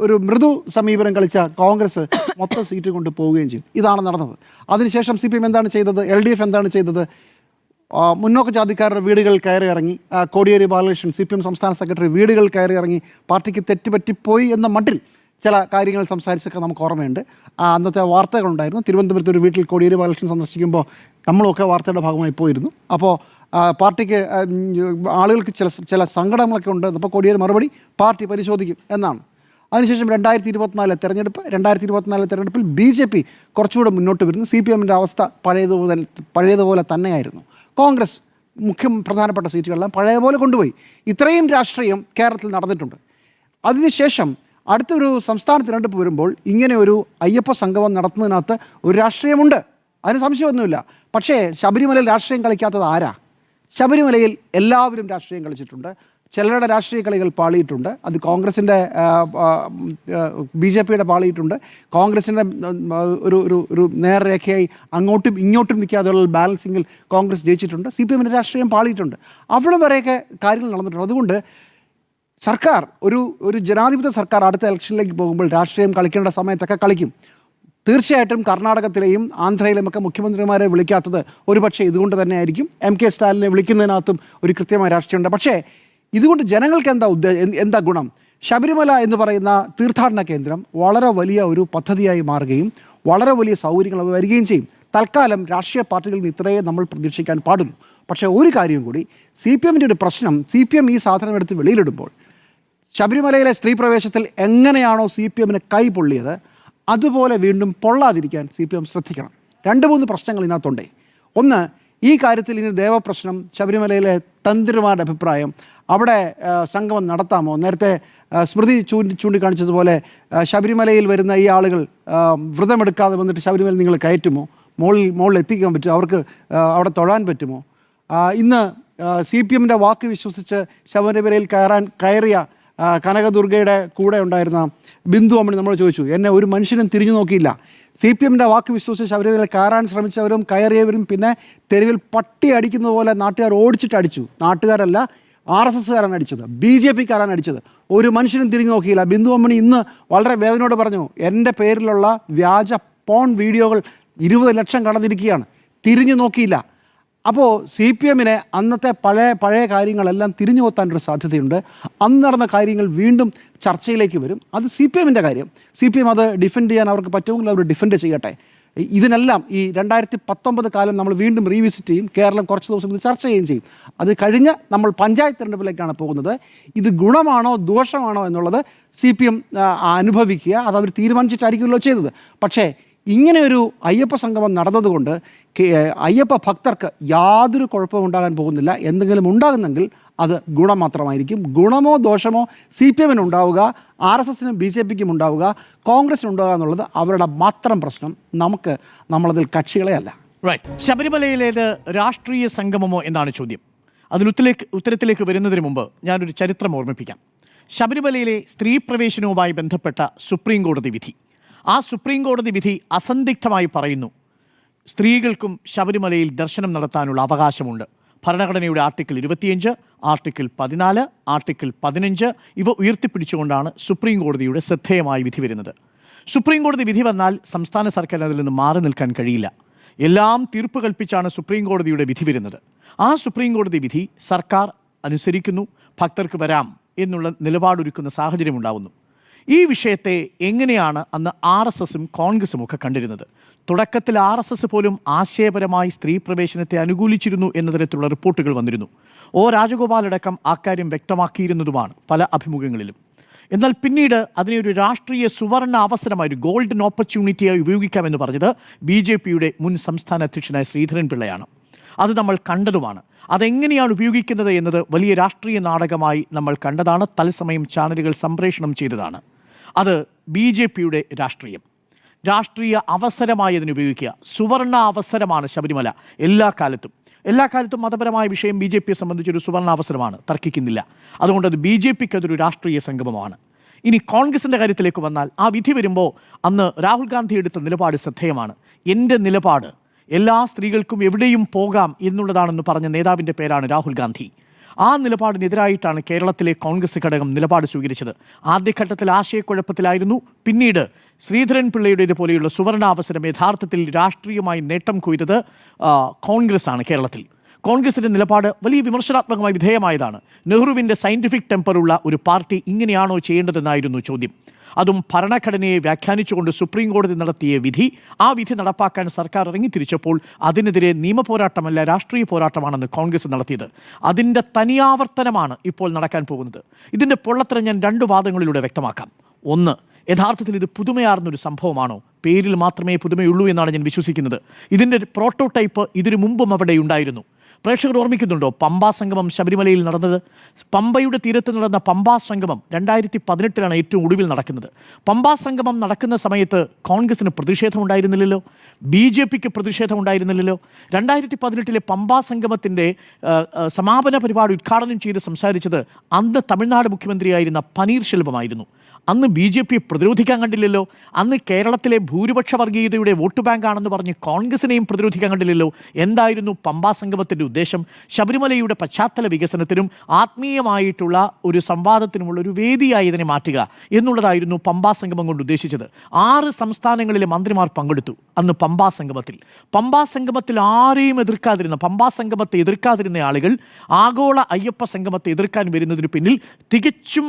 ഒരു മൃദു സമീപനം കളിച്ച കോൺഗ്രസ് മൊത്തം സീറ്റ് കൊണ്ട് പോവുകയും ചെയ്തു. ഇതാണ് നടന്നത്. അതിനുശേഷം CPM എന്താണ് ചെയ്തത്? LDF എന്താണ് ചെയ്തത്? മുന്നോക്ക ജാതിക്കാരുടെ വീടുകൾ കയറി ഇറങ്ങി. കോടിയേരി ബാലകൃഷ്ണൻ CPM സംസ്ഥാന സെക്രട്ടറി വീടുകൾ കയറി ഇറങ്ങി പാർട്ടിക്ക് തെറ്റുപറ്റിപ്പോയി എന്ന മട്ടിൽ ചില കാര്യങ്ങൾ സംസാരിച്ചൊക്കെ നമുക്ക് ഓർമ്മയുണ്ട്. അന്നത്തെ വാർത്തകളുണ്ടായിരുന്നു. തിരുവനന്തപുരത്ത് ഒരു വീട്ടിൽ കോടിയേരി ബാലകൃഷ്ണൻ സന്ദർശിക്കുമ്പോൾ നമ്മളൊക്കെ വാർത്തയുടെ ഭാഗമായി പോയിരുന്നു. അപ്പോൾ പാർട്ടിക്ക് ആളുകൾക്ക് ചില സങ്കടങ്ങളൊക്കെ ഉണ്ട്. അപ്പോൾ കോടിയേരി മറുപടി പാർട്ടി പരിശോധിക്കും എന്നാണ്. അതിനുശേഷം 2024 തെരഞ്ഞെടുപ്പിൽ BJP കുറച്ചുകൂടെ മുന്നോട്ട് വരുന്നു. CPMൻ്റെ അവസ്ഥ പഴയതുപോലെ തന്നെയായിരുന്നു. കോൺഗ്രസ് പ്രധാനപ്പെട്ട സീറ്റുകളെല്ലാം പഴയപോലെ കൊണ്ടുപോയി. ഇത്രയും രാഷ്ട്രീയം കേരളത്തിൽ നടന്നിട്ടുണ്ട്. അതിനുശേഷം അടുത്തൊരു സംസ്ഥാന തിരഞ്ഞെടുപ്പ് വരുമ്പോൾ ഇങ്ങനെ ഒരു അയ്യപ്പ സംഗമം നടത്തുന്നതിനകത്ത് ഒരു രാഷ്ട്രീയമുണ്ട്, അതിന് സംശയമൊന്നുമില്ല. പക്ഷേ ശബരിമലയിൽ രാഷ്ട്രീയം കളിക്കാത്തത് ആരാ? ശബരിമലയിൽ എല്ലാവരും രാഷ്ട്രീയം കളിച്ചിട്ടുണ്ട്. ചിലരുടെ രാഷ്ട്രീയ കളികൾ പാളിയിട്ടുണ്ട്. അത് കോൺഗ്രസിൻ്റെ BJPയുടെ പാളിയിട്ടുണ്ട്. കോൺഗ്രസിൻ്റെ ഒരു നേർരേഖയായി അങ്ങോട്ടും ഇങ്ങോട്ടും നിൽക്കാതെയുള്ള ബാലൻസിങ്ങിൽ കോൺഗ്രസ് ജയിച്ചിട്ടുണ്ട്. CPMൻ്റെ രാഷ്ട്രീയം പാളിയിട്ടുണ്ട്. അവിടെ വരെയൊക്കെ കാര്യങ്ങൾ നടന്നിട്ടുണ്ട്. അതുകൊണ്ട് സർക്കാർ ഒരു ജനാധിപത്യ സർക്കാർ അടുത്ത ഇലക്ഷനിലേക്ക് പോകുമ്പോൾ രാഷ്ട്രീയം കളിക്കേണ്ട സമയത്തൊക്കെ കളിക്കും. തീർച്ചയായിട്ടും കർണാടകത്തിലെയും ആന്ധ്രയിലുമൊക്കെ മുഖ്യമന്ത്രിമാരെ വിളിക്കാത്തത് ഒരുപക്ഷെ ഇതുകൊണ്ട് തന്നെ ആയിരിക്കും. MK സ്റ്റാലിനെ വിളിക്കുന്നതിനകത്തും ഒരു കൃത്യമായ രാഷ്ട്രീയമുണ്ട്. പക്ഷേ ഇതുകൊണ്ട് ജനങ്ങൾക്ക് എന്താ ഗുണം? ശബരിമല എന്ന് പറയുന്ന തീർത്ഥാടന കേന്ദ്രം വളരെ വലിയ ഒരു പദ്ധതിയായി മാറുകയും വളരെ വലിയ സൗകര്യങ്ങൾ വരികയും ചെയ്യും. തൽക്കാലം രാഷ്ട്രീയ പാർട്ടികളിൽ നിന്ന് ഇത്രയേ നമ്മൾ പ്രതീക്ഷിക്കാൻ പാടുള്ളൂ. പക്ഷേ ഒരു കാര്യം കൂടി, CPMൻ്റെ ഒരു പ്രശ്നം, CPM ഈ സാധനം എടുത്ത് വെളിയിലിടുമ്പോൾ ശബരിമലയിലെ സ്ത്രീ പ്രവേശത്തിൽ എങ്ങനെയാണോ CPMന് കൈ പൊള്ളിയത് അതുപോലെ വീണ്ടും പൊള്ളാതിരിക്കാൻ CPM ശ്രദ്ധിക്കണം. 2-3 പ്രശ്നങ്ങൾ ഇതിനകത്തുണ്ടേ. ഒന്ന്, ഈ കാര്യത്തിൽ ഇനി ദേവപ്രശ്നം, ശബരിമലയിലെ തന്ത്രിമാരുടെ അഭിപ്രായം, അവിടെ സംഗമം നടത്താമോ? നേരത്തെ സ്മൃതി ചൂണ്ടിക്കാണിച്ചതുപോലെ ശബരിമലയിൽ വരുന്ന ഈ ആളുകൾ വ്രതമെടുക്കാതെ വന്നിട്ട് ശബരിമല നിങ്ങൾ കയറ്റുമോ? മുകളിൽ എത്തിക്കാൻ പറ്റുമോ? അവർക്ക് അവിടെ തൊഴാൻ പറ്റുമോ? ഇന്ന് CPMൻ്റെ വാക്ക് വിശ്വസിച്ച് ശബരിമലയിൽ കയറിയ കനകദുർഗയുടെ കൂടെ ഉണ്ടായിരുന്ന ബിന്ദു അമ്മണി നമ്മൾ ചോദിച്ചു, എന്നെ ഒരു മനുഷ്യനും തിരിഞ്ഞു നോക്കിയില്ല. CPMൻ്റെ വാക്ക് വിശ്വസിച്ച് ശബരിമലയിൽ കയറാൻ ശ്രമിച്ചവരും കയറിയവരും പിന്നെ തെരുവിൽ പട്ടി അടിക്കുന്നത് പോലെ നാട്ടുകാർ ഓടിച്ചിട്ട് അടിച്ചു. നാട്ടുകാരല്ല, RSSകാരാണ് അടിച്ചത്, BJPക്കാരാണ് അടിച്ചത്. ഒരു മനുഷ്യനും തിരിഞ്ഞു നോക്കിയില്ല. ബിന്ദു അമ്മണി ഇന്ന് വളരെ വേദനയോട് പറഞ്ഞു, എൻ്റെ പേരിലുള്ള വ്യാജ പോൺ വീഡിയോകൾ 20 ലക്ഷം കടന്നിരിക്കുകയാണ്, തിരിഞ്ഞു നോക്കിയില്ല. അപ്പോൾ CPMനെ അന്നത്തെ പഴയ കാര്യങ്ങളെല്ലാം തിരിഞ്ഞു കൊത്താനൊരു സാധ്യതയുണ്ട്. അന്ന് നടന്ന കാര്യങ്ങൾ വീണ്ടും ചർച്ചയിലേക്ക് വരും. അത് CPMൻ്റെ കാര്യം. CPM അത് ഡിഫെൻഡ് ചെയ്യാൻ അവർക്ക് പറ്റുമെങ്കിൽ അവർ ഡിഫെൻഡ് ചെയ്യട്ടെ. ഇതിനെല്ലാം ഈ 2019 കാലം നമ്മൾ വീണ്ടും റീവിസിറ്റ് ചെയ്യും. കേരളം കുറച്ച് ദിവസം ഇത് ചർച്ച ചെയ്യുകയും ചെയ്യും. അത് കഴിഞ്ഞ് നമ്മൾ പഞ്ചായത്ത് തിരഞ്ഞെടുപ്പിലേക്കാണ് പോകുന്നത്. ഇത് ഗുണമാണോ ദോഷമാണോ എന്നുള്ളത് CPM അനുഭവിക്കുക. അത് അവർ തീരുമാനിച്ചിട്ടായിരിക്കുമല്ലോ ചെയ്തത്. പക്ഷേ ഇങ്ങനെ ഒരു അയ്യപ്പ സംഗമം നടന്നതുകൊണ്ട് അയ്യപ്പ ഭക്തർക്ക് യാതൊരു കുഴപ്പവും ഉണ്ടാകാൻ പോകുന്നില്ല. എന്തെങ്കിലും ഉണ്ടാകുന്നെങ്കിൽ അത് ഗുണം മാത്രമായിരിക്കും. ഗുണമോ ദോഷമോ CPMന് ഉണ്ടാവുക, RSSനും BJPക്കും ഉണ്ടാവുക, കോൺഗ്രസിന് ഉണ്ടാവുക എന്നുള്ളത് അവരുടെ മാത്രം പ്രശ്നം. നമ്മളതിൽ കക്ഷികളെ അല്ല. റൈറ്റ്. ശബരിമലയിലേത് രാഷ്ട്രീയ സംഗമമോ എന്നാണ് ചോദ്യം. ഉത്തരത്തിലേക്ക് വരുന്നതിന് മുമ്പ് ഞാനൊരു ചരിത്രം ഓർമ്മിപ്പിക്കാം. ശബരിമലയിലെ സ്ത്രീ പ്രവേശനവുമായി ബന്ധപ്പെട്ട സുപ്രീം കോടതി വിധി, ആ സുപ്രീം കോടതി വിധി അസന്ദിഗ്ധമായി പറയുന്നു, സ്ത്രീകൾക്കും ശബരിമലയിൽ ദർശനം നടത്താനുള്ള അവകാശമുണ്ട്. ഭരണഘടനയുടെ ആർട്ടിക്കിൾ 25, ആർട്ടിക്കിൾ 14, ആർട്ടിക്കിൾ 15 ഇവ ഉയർത്തിപ്പിടിച്ചുകൊണ്ടാണ് സുപ്രീം കോടതിയുടെ ശ്രദ്ധേയമായ വിധി വരുന്നത്. സുപ്രീം കോടതി വിധി വന്നാൽ സംസ്ഥാന സർക്കാർ അതിൽ നിന്ന് മാറി നിൽക്കാൻ കഴിയില്ല. എല്ലാം തീർപ്പ് കൽപ്പിച്ചാണ് സുപ്രീം കോടതിയുടെ വിധി വരുന്നത്. ആ സുപ്രീം കോടതി വിധി സർക്കാർ അനുസരിക്കുന്നു, ഭക്തർക്ക് വരാം എന്നുള്ള നിലപാടൊരുക്കുന്ന സാഹചര്യം ഉണ്ടാവുന്നു. ഈ വിഷയത്തെ എങ്ങനെയാണ് അന്ന് RSSും കോൺഗ്രസും ഒക്കെ കണ്ടിരുന്നത്? തുടക്കത്തിൽ RSS പോലും ആശയപരമായി സ്ത്രീ പ്രവേശനത്തെ അനുകൂലിച്ചിരുന്നു എന്ന തരത്തിലുള്ള റിപ്പോർട്ടുകൾ വന്നിരുന്നു. രാജഗോപാലടക്കം അക്കാര്യം വ്യക്തമാക്കിയിരുന്നതുമാണ് പല അഭിമുഖങ്ങളിലും. എന്നാൽ പിന്നീട് അതിനെ ഒരു രാഷ്ട്രീയ സുവർണ അവസരമായി, ഒരു ഗോൾഡൻ ഓപ്പർച്യൂണിറ്റിയായി ഉപയോഗിക്കാമെന്ന് പറഞ്ഞത് BJPയുടെ മുൻ സംസ്ഥാന അധ്യക്ഷനായ ശ്രീധരൻപിള്ളയാണ്. അത് നമ്മൾ കണ്ടതുമാണ്. അതെങ്ങനെയാണ് ഉപയോഗിക്കുന്നത് എന്നത് വലിയ രാഷ്ട്രീയ നാടകമായി നമ്മൾ കണ്ടതാണ്. തത്സമയം ചാനലുകൾ സംപ്രേഷണം ചെയ്തതാണ്. അത് BJPയുടെ രാഷ്ട്രീയ അവസരമായി അതിന് ഉപയോഗിക്കുക. സുവർണ അവസരമാണ് ശബരിമല എല്ലാ കാലത്തും മതപരമായ വിഷയം BJPയെ സംബന്ധിച്ചൊരു സുവർണ അവസരമാണ്, തർക്കിക്കുന്നില്ല. അതുകൊണ്ട് അത് BJPക്ക് അതൊരു രാഷ്ട്രീയ സംഗമമാണ്. ഇനി കോൺഗ്രസിൻ്റെ കാര്യത്തിലേക്ക് വന്നാൽ, ആ വിധി വരുമ്പോൾ അന്ന് രാഹുൽ ഗാന്ധി എടുത്ത നിലപാട് ശ്രദ്ധേയമാണ്. എൻ്റെ നിലപാട് എല്ലാ സ്ത്രീകൾക്കും എവിടെയും പോകാം എന്നുള്ളതാണെന്ന് പറഞ്ഞ നേതാവിൻ്റെ പേരാണ് രാഹുൽ ഗാന്ധി. ആ നിലപാടിനെതിരായിട്ടാണ് കേരളത്തിലെ കോൺഗ്രസ് ഘടകം നിലപാട് സ്വീകരിച്ചത്. ആദ്യഘട്ടത്തിൽ ആശയക്കുഴപ്പത്തിലായിരുന്നു. പിന്നീട് ശ്രീധരൻപിള്ളയുടേതുപോലെയുള്ള സുവർണാവസരം യഥാർത്ഥത്തിൽ രാഷ്ട്രീയമായി നേട്ടം കൊയ്തത് കോൺഗ്രസ്സാണ്. കേരളത്തിൽ കോൺഗ്രസിൻ്റെ നിലപാട് വലിയ വിമർശനാത്മകമായി വിധേയമായതാണ്. നെഹ്റുവിൻ്റെ സയൻറ്റിഫിക് ടെമ്പറുള്ള ഒരു പാർട്ടി ഇങ്ങനെയാണോ ചെയ്യേണ്ടതെന്നായിരുന്നു ചോദ്യം. അതും ഭരണഘടനയെ വ്യാഖ്യാനിച്ചുകൊണ്ട് സുപ്രീം കോടതി നടത്തിയ വിധി, ആ വിധി നടപ്പാക്കാൻ സർക്കാർ ഇറങ്ങിത്തിരിച്ചപ്പോൾ അതിനെതിരെ നിയമപോരാട്ടമല്ല രാഷ്ട്രീയ പോരാട്ടമാണെന്ന് കോൺഗ്രസ് നടത്തിയത്. അതിൻ്റെ തനിയാവർത്തനമാണ് ഇപ്പോൾ നടക്കാൻ പോകുന്നത്. ഇതിൻ്റെ പൊള്ളത്തരം ഞാൻ 2 വാദങ്ങളിലൂടെ വ്യക്തമാക്കാം. ഒന്ന്, യഥാർത്ഥത്തിൽ ഇത് പുതുമയാർന്നൊരു സംഭവമാണോ? പേരിൽ മാത്രമേ പുതുമയുള്ളൂ എന്നാണ് ഞാൻ വിശ്വസിക്കുന്നത്. ഇതിൻ്റെ പ്രോട്ടോടൈപ്പ് ഇതിനു മുമ്പും അവിടെ ഉണ്ടായിരുന്നു. പ്രേക്ഷകർ ഓർമ്മിക്കുന്നുണ്ടോ പമ്പാ സംഗമം ശബരിമലയിൽ നടന്നത്? പമ്പയുടെ തീരത്ത് നടന്ന പമ്പാ സംഗമം 2018 ഏറ്റവും ഒടുവിൽ നടക്കുന്നത്. പമ്പാ സംഗമം നടക്കുന്ന സമയത്ത് കോൺഗ്രസിന് പ്രതിഷേധം ഉണ്ടായിരുന്നില്ലല്ലോ, BJPക്ക് പ്രതിഷേധം ഉണ്ടായിരുന്നില്ലല്ലോ. 2018 പമ്പാ സംഗമത്തിൻ്റെ സമാപന പരിപാടി ഉദ്ഘാടനം ചെയ്ത് സംസാരിച്ചത് അന്ന് തമിഴ്നാട് മുഖ്യമന്ത്രിയായിരുന്ന പനീർ ശെൽവമായിരുന്നു. അന്ന് BJP പ്രതിരോധിക്കാൻ കണ്ടില്ലല്ലോ. അന്ന് കേരളത്തിലെ ഭൂരിപക്ഷ വർഗീയതയുടെ വോട്ട് ബാങ്കാണെന്ന് പറഞ്ഞ് കോൺഗ്രസിനെയും പ്രതിരോധിക്കാൻ കണ്ടില്ലല്ലോ. എന്തായിരുന്നു പമ്പാ സംഗമത്തിൻ്റെ ഉദ്ദേശം? ശബരിമലയുടെ പശ്ചാത്തല വികസനത്തിനും ആത്മീയമായിട്ടുള്ള ഒരു സംവാദത്തിനുമുള്ള ഒരു വേദിയായി ഇതിനെ മാറ്റുക എന്നുള്ളതായിരുന്നു പമ്പാ സംഗമം കൊണ്ട് ഉദ്ദേശിച്ചത്. 6 സംസ്ഥാനങ്ങളിലെ മന്ത്രിമാർ പങ്കെടുത്തു അന്ന് പമ്പാ സംഗമത്തിൽ. പമ്പാ സംഗമത്തിൽ ആരെയും എതിർക്കാതിരുന്ന, പമ്പാ സംഗമത്തെ എതിർക്കാതിരുന്ന ആളുകൾ ആഗോള അയ്യപ്പ സംഗമത്തെ എതിർക്കാൻ വരുന്നതിന് പിന്നിൽ തികച്ചും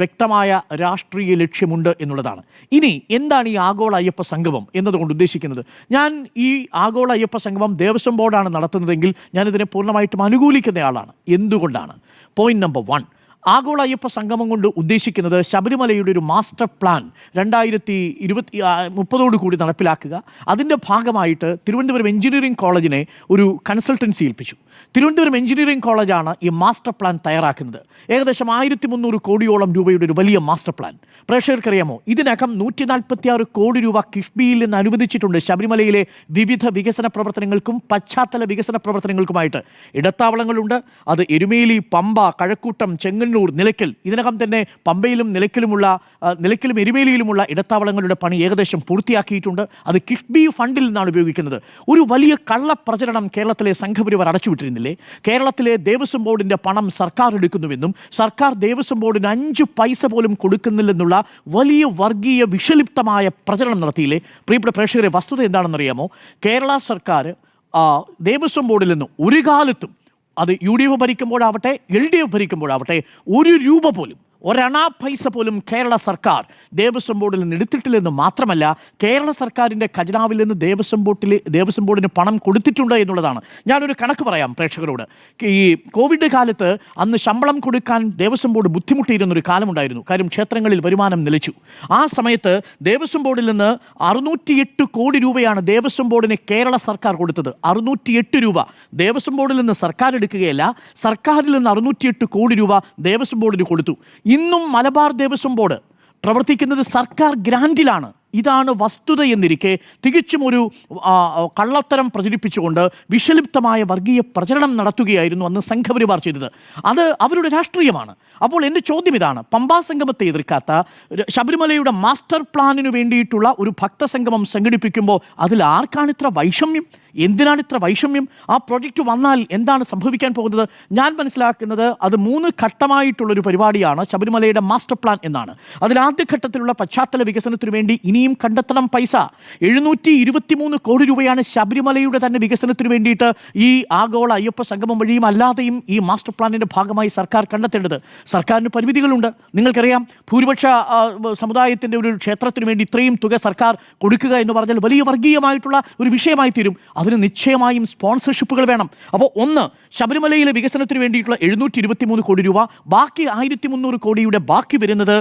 വ്യക്തമായ രാഷ്ട്രീയ ലക്ഷ്യമുണ്ട് എന്നുള്ളതാണ്. ഇനി എന്താണ് ഈ ആഗോള അയ്യപ്പ സംഗമം എന്നതുകൊണ്ട് ഉദ്ദേശിക്കുന്നത്? ഞാൻ ഈ ആഗോള അയ്യപ്പ സംഗമം ദേവസ്വം ബോർഡാണ് നടത്തുന്നതെങ്കിൽ ഞാനിതിനെ പൂർണ്ണമായിട്ടും അനുകൂലിക്കുന്നയാളാണ്. എന്തുകൊണ്ടാണ്? പോയിന്റ് നമ്പർ 1, ആഗോള അയ്യപ്പ സംഗമം കൊണ്ട് ഉദ്ദേശിക്കുന്നത് ശബരിമലയുടെ ഒരു മാസ്റ്റർ പ്ലാൻ 2030 കൂടി നടപ്പിലാക്കുക. അതിൻ്റെ ഭാഗമായിട്ട് തിരുവനന്തപുരം എഞ്ചിനീയറിംഗ് കോളേജിനെ ഒരു കൺസൾട്ടൻസി ഏൽപ്പിച്ചു. തിരുവനന്തപുരം എഞ്ചിനീയറിംഗ് കോളേജാണ് ഈ മാസ്റ്റർ പ്ലാൻ തയ്യാറാക്കുന്നത്. ഏകദേശം 1300 കോടിയോളം രൂപയുടെ ഒരു വലിയ മാസ്റ്റർ പ്ലാൻ. പ്രേക്ഷകർക്കറിയാമോ, ഇതിനകം 146 കോടി രൂപ കിഫ്ബിയിൽ നിന്ന് അനുവദിച്ചിട്ടുണ്ട് ശബരിമലയിലെ വിവിധ വികസന പ്രവർത്തനങ്ങൾക്കും പശ്ചാത്തല വികസന പ്രവർത്തനങ്ങൾക്കുമായിട്ട്. ഇടത്താവളങ്ങളുണ്ട്. അത് എരുമേലി, പമ്പ, കഴക്കൂട്ടം, ചെങ്ങന്നൂർ, നിലയ്ക്കൽ. ഇതിനകം തന്നെ പമ്പയിലും നിലയ്ക്കലും എരുമേലിയിലുമുള്ള ഇടത്താവളങ്ങളുടെ പണി ഏകദേശം പൂർത്തിയാക്കിയിട്ടുണ്ട്. അത് കിഫ്ബി ഫണ്ടിൽ നിന്നാണ് ഉപയോഗിക്കുന്നത്. ഒരു വലിയ കള്ളപ്രചരണം കേരളത്തിലെ സംഘപരിവാർ അടച്ചുവിട്ടിരുന്നില്ലേ? കേരളത്തിലെ ദേവസ്വം ബോർഡിൻ്റെ പണം സർക്കാർ എടുക്കുന്നുവെന്നും സർക്കാർ ദേവസ്വം ബോർഡിന് 5 പൈസ പോലും കൊടുക്കുന്നില്ലെന്നുള്ള വലിയ വർഗീയ വിഷലിപ്തമായ പ്രചരണം നടത്തിയില്ലേ? പ്രിയപ്പെട്ട പ്രേക്ഷകരെ, വസ്തുത എന്താണെന്നറിയാമോ? കേരള സർക്കാർ ദേവസ്വം ബോർഡിൽ നിന്ന് ഒരു കാലത്തും, അത് UDF ഭരിക്കുമ്പോഴാവട്ടെ LDF ഭരിക്കുമ്പോഴാവട്ടെ, 1 രൂപ പോലും, ഒരണാ പൈസ പോലും കേരള സർക്കാർ ദേവസ്വം ബോർഡിൽ നിന്ന് എടുത്തിട്ടില്ലെന്ന് മാത്രമല്ല, കേരള സർക്കാരിൻ്റെ ഖജനാവിൽ നിന്ന് ദേവസ്വം ബോർഡിന് പണം കൊടുത്തിട്ടുണ്ട് എന്നുള്ളതാണ്. ഞാനൊരു കണക്ക് പറയാം പ്രേക്ഷകരോട്. ഈ കോവിഡ് കാലത്ത് അന്ന് ശമ്പളം കൊടുക്കാൻ ദേവസ്വം ബോർഡ് ബുദ്ധിമുട്ടിയിരുന്നൊരു കാലമുണ്ടായിരുന്നു. കാര്യം ക്ഷേത്രങ്ങളിൽ വരുമാനം നിലച്ചു. ആ സമയത്ത് ദേവസ്വം ബോർഡിൽ നിന്ന് 608 കോടി രൂപയാണ് ദേവസ്വം ബോർഡിന് കേരള സർക്കാർ കൊടുത്തത്. 608 രൂപ ദേവസ്വം ബോർഡിൽ നിന്ന് സർക്കാർ എടുക്കുകയല്ല, സർക്കാരിൽ നിന്ന് 608 കോടി രൂപ ദേവസ്വം ബോർഡിന് കൊടുത്തു. ഇന്നും മലബാർ ദേവസ്വം ബോർഡ് പ്രവർത്തിക്കുന്നത് സർക്കാർ ഗ്രാൻറ്റിലാണ്. ഇതാണ് വസ്തുത എന്നിരിക്കെ തികച്ചും ഒരു കള്ളത്തരം പ്രചരിപ്പിച്ചുകൊണ്ട് വിഷലിപ്തമായ വർഗീയ പ്രചരണം നടത്തുകയായിരുന്നു അന്ന് സംഘപരിവാർ ചെയ്തത്. അത് അവരുടെ രാഷ്ട്രീയമാണ്. അപ്പോൾ എൻ്റെ ചോദ്യം ഇതാണ്, പമ്പാ സംഗമത്തെ എതിർക്കാത്ത, ശബരിമലയുടെ മാസ്റ്റർ പ്ലാനിനു വേണ്ടിയിട്ടുള്ള ഒരു ഭക്തസംഗമം സംഘടിപ്പിക്കുമ്പോൾ അതിൽ ആർക്കാണ് ഇത്ര വൈഷമ്യം? എന്തിനാണ് ഇത്ര വൈഷമ്യം? ആ പ്രോജക്റ്റ് വന്നാൽ എന്താണ് സംഭവിക്കാൻ പോകുന്നത്? ഞാൻ മനസ്സിലാക്കുന്നത് അത് 3 ഘട്ടമായിട്ടുള്ളൊരു പരിപാടിയാണ് ശബരിമലയുടെ മാസ്റ്റർ പ്ലാൻ എന്നാണ്. അതിൽ ആദ്യഘട്ടത്തിലുള്ള പശ്ചാത്തല വികസനത്തിനു വേണ്ടി ഇനിയും കണ്ടെത്തണം പൈസ. 723 കോടി രൂപയാണ് ശബരിമലയുടെ തന്നെ വികസനത്തിനു വേണ്ടിയിട്ട് ഈ ആഗോള അയ്യപ്പ സംഗമം വഴിയും അല്ലാതെയും ഈ മാസ്റ്റർ പ്ലാനിൻ്റെ ഭാഗമായി സർക്കാർ കണ്ടെത്തേണ്ടത്. സർക്കാരിന് പരിമിതികളുണ്ട്. നിങ്ങൾക്കറിയാം, ഭൂരിപക്ഷ സമുദായത്തിൻ്റെ ഒരു ക്ഷേത്രത്തിന് വേണ്ടി ഇത്രയും തുക സർക്കാർ കൊടുക്കുക എന്ന് പറഞ്ഞാൽ വലിയ വർഗീയമായിട്ടുള്ള ഒരു വിഷയമായി തീരും. അതിന് നിശ്ചയമായും സ്പോൺസർഷിപ്പുകൾ വേണം. അപ്പോൾ ഒന്ന്, ശബരിമലയിലെ വികസനത്തിന് വേണ്ടിയിട്ടുള്ള 723 കോടി രൂപ, ബാക്കി 1300 കോടിയുടെ ബാക്കി വരുന്നത്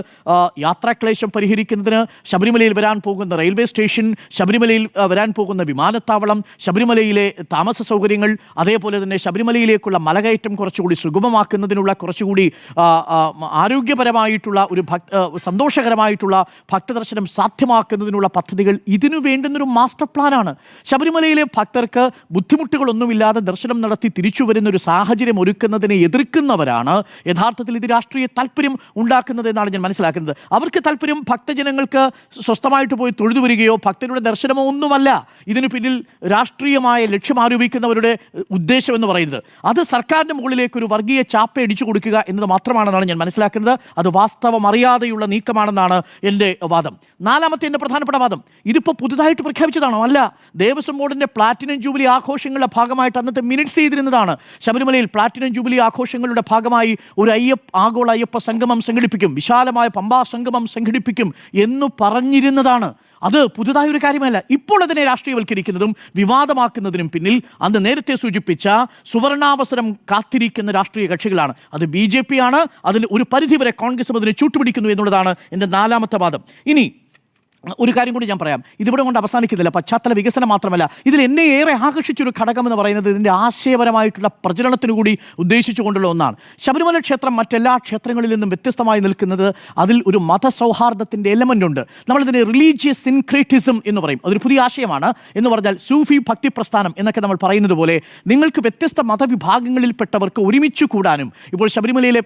യാത്രാക്ലേശം പരിഹരിക്കുന്നതിന്, ശബരിമലയിൽ വരാൻ പോകുന്ന റെയിൽവേ സ്റ്റേഷൻ, ശബരിമലയിൽ വരാൻ പോകുന്ന വിമാനത്താവളം, ശബരിമലയിലെ താമസ സൗകര്യങ്ങൾ, അതേപോലെ തന്നെ ശബരിമലയിലേക്കുള്ള മലകയറ്റം കുറച്ചുകൂടി സുഗമമാക്കുന്നതിനുള്ള, കുറച്ചുകൂടി ആരോഗ്യപരമായിട്ടുള്ള ഒരു സന്തോഷകരമായിട്ടുള്ള ഭക്തദർശനം സാധ്യമാക്കുന്നതിനുള്ള പദ്ധതികൾ, ഇതിനു വേണ്ടുന്നൊരു മാസ്റ്റർ പ്ലാനാണ്. ശബരിമലയിലെ ഭക്തർക്ക് ബുദ്ധിമുട്ടുകളൊന്നുമില്ലാതെ ദർശനം നടത്തി തിരിച്ചു വരുന്നൊരു സാഹചര്യം ഒരുക്കുന്നതിനെ എതിർക്കുന്നവരാണ് യഥാർത്ഥത്തിൽ ഇത് രാഷ്ട്രീയ താല്പര്യം ഉണ്ടാക്കുന്നത് എന്നാണ് ഞാൻ മനസ്സിലാക്കുന്നത്. അവർക്ക് താല്പര്യം ഭക്തജനങ്ങൾക്ക് സ്വസ്ഥമായിട്ട് പോയി തൊഴുതു വരികയോ ഭക്തരുടെ ദർശനമോ ഒന്നുമല്ല. ഇതിനു പിന്നിൽ രാഷ്ട്രീയമായ ലക്ഷ്യം ആരോപിക്കുന്നവരുടെ ഉദ്ദേശം എന്ന് പറയുന്നത് അത് സർക്കാരിൻ്റെ മുകളിലേക്ക് ഒരു വർഗീയ ചാപ്പ അടിച്ചു കൊടുക്കുക എന്നത് മാത്രമാണെന്നാണ് ഞാൻ മനസ്സിലാക്കുന്നത്. അത് വാസ്തവം അറിയാതെയുള്ള നീക്കമാണെന്നാണ് എൻ്റെ വാദം. നാലാമത്തെ എൻ്റെ പ്രധാനപ്പെട്ട വാദം, ഇതിപ്പോൾ പുതുതായിട്ട് പ്രഖ്യാപിച്ചതാണോ? അല്ല. ദേവസ്വം ബോർഡിൻ്റെ പ്ലാറ്റിനം ജൂബിലി ആഘോഷങ്ങളുടെ ഭാഗമായിട്ട് അന്നത്തെ മിനിറ്റ്സ് ചെയ്തിരുന്നതാണ്. ശബരിമലയിൽ പ്ലാറ്റിനം ജൂബിലി ആഘോഷങ്ങളുടെ ഭാഗമായി ഒരു ആഗോള അയ്യപ്പ സംഗമം സംഘടിപ്പിക്കും, വിശാലമായ പമ്പാ സംഗമം സംഘടിപ്പിക്കും എന്ന് പറഞ്ഞിരുന്നതാണ്. അത് പുതുതായൊരു കാര്യമല്ല. ഇപ്പോൾ അതിനെ രാഷ്ട്രീയവൽക്കരിക്കുന്നതും വിവാദമാക്കുന്നതിനും പിന്നിൽ അന്ന് നേരത്തെ സൂചിപ്പിച്ച സുവർണാവസരം കാത്തിരിക്കുന്ന രാഷ്ട്രീയ കക്ഷികളാണ്. അത് BJP ആണ്. അതിന് ഒരു പരിധിവരെ കോൺഗ്രസും അതിനെ ചൂട്ടുപിടിക്കുന്നു എന്നുള്ളതാണ് എൻ്റെ നാലാമത്തെ വാദം. ഇനി ഒരു കാര്യം കൂടി ഞാൻ പറയാം, ഇതിവിടെ കൊണ്ട് അവസാനിക്കുന്നില്ല. പശ്ചാത്തല വികസനം മാത്രമല്ല, ഇതിൽ എന്നെ ഏറെ ആകർഷിച്ചൊരു ഘടകം എന്ന് പറയുന്നത് ഇതിൻ്റെ ആശയപരമായിട്ടുള്ള പ്രചരണത്തിനു കൂടി ഉദ്ദേശിച്ചുകൊണ്ടുള്ള ഒന്നാണ്. ശബരിമല ക്ഷേത്രം മറ്റെല്ലാ ക്ഷേത്രങ്ങളിൽ നിന്നും വ്യത്യസ്തമായി നിൽക്കുന്നത് അതിൽ ഒരു മതസൗഹാർദ്ദത്തിൻ്റെ എലമെൻ്റ് ഉണ്ട്. നമ്മളിതിനെ റിലീജിയസ് സിൻക്രേറ്റിസം എന്ന് പറയും. അതൊരു പുതിയ ആശയമാണ്. എന്ന് പറഞ്ഞാൽ സൂഫി ഭക്തി പ്രസ്ഥാനം എന്നൊക്കെ നമ്മൾ പറയുന്നത് പോലെ നിങ്ങൾക്ക് വ്യത്യസ്ത മതവിഭാഗങ്ങളിൽപ്പെട്ടവർക്ക് ഒരുമിച്ച് കൂടാനും, ഇപ്പോൾ ശബരിമലയിലെ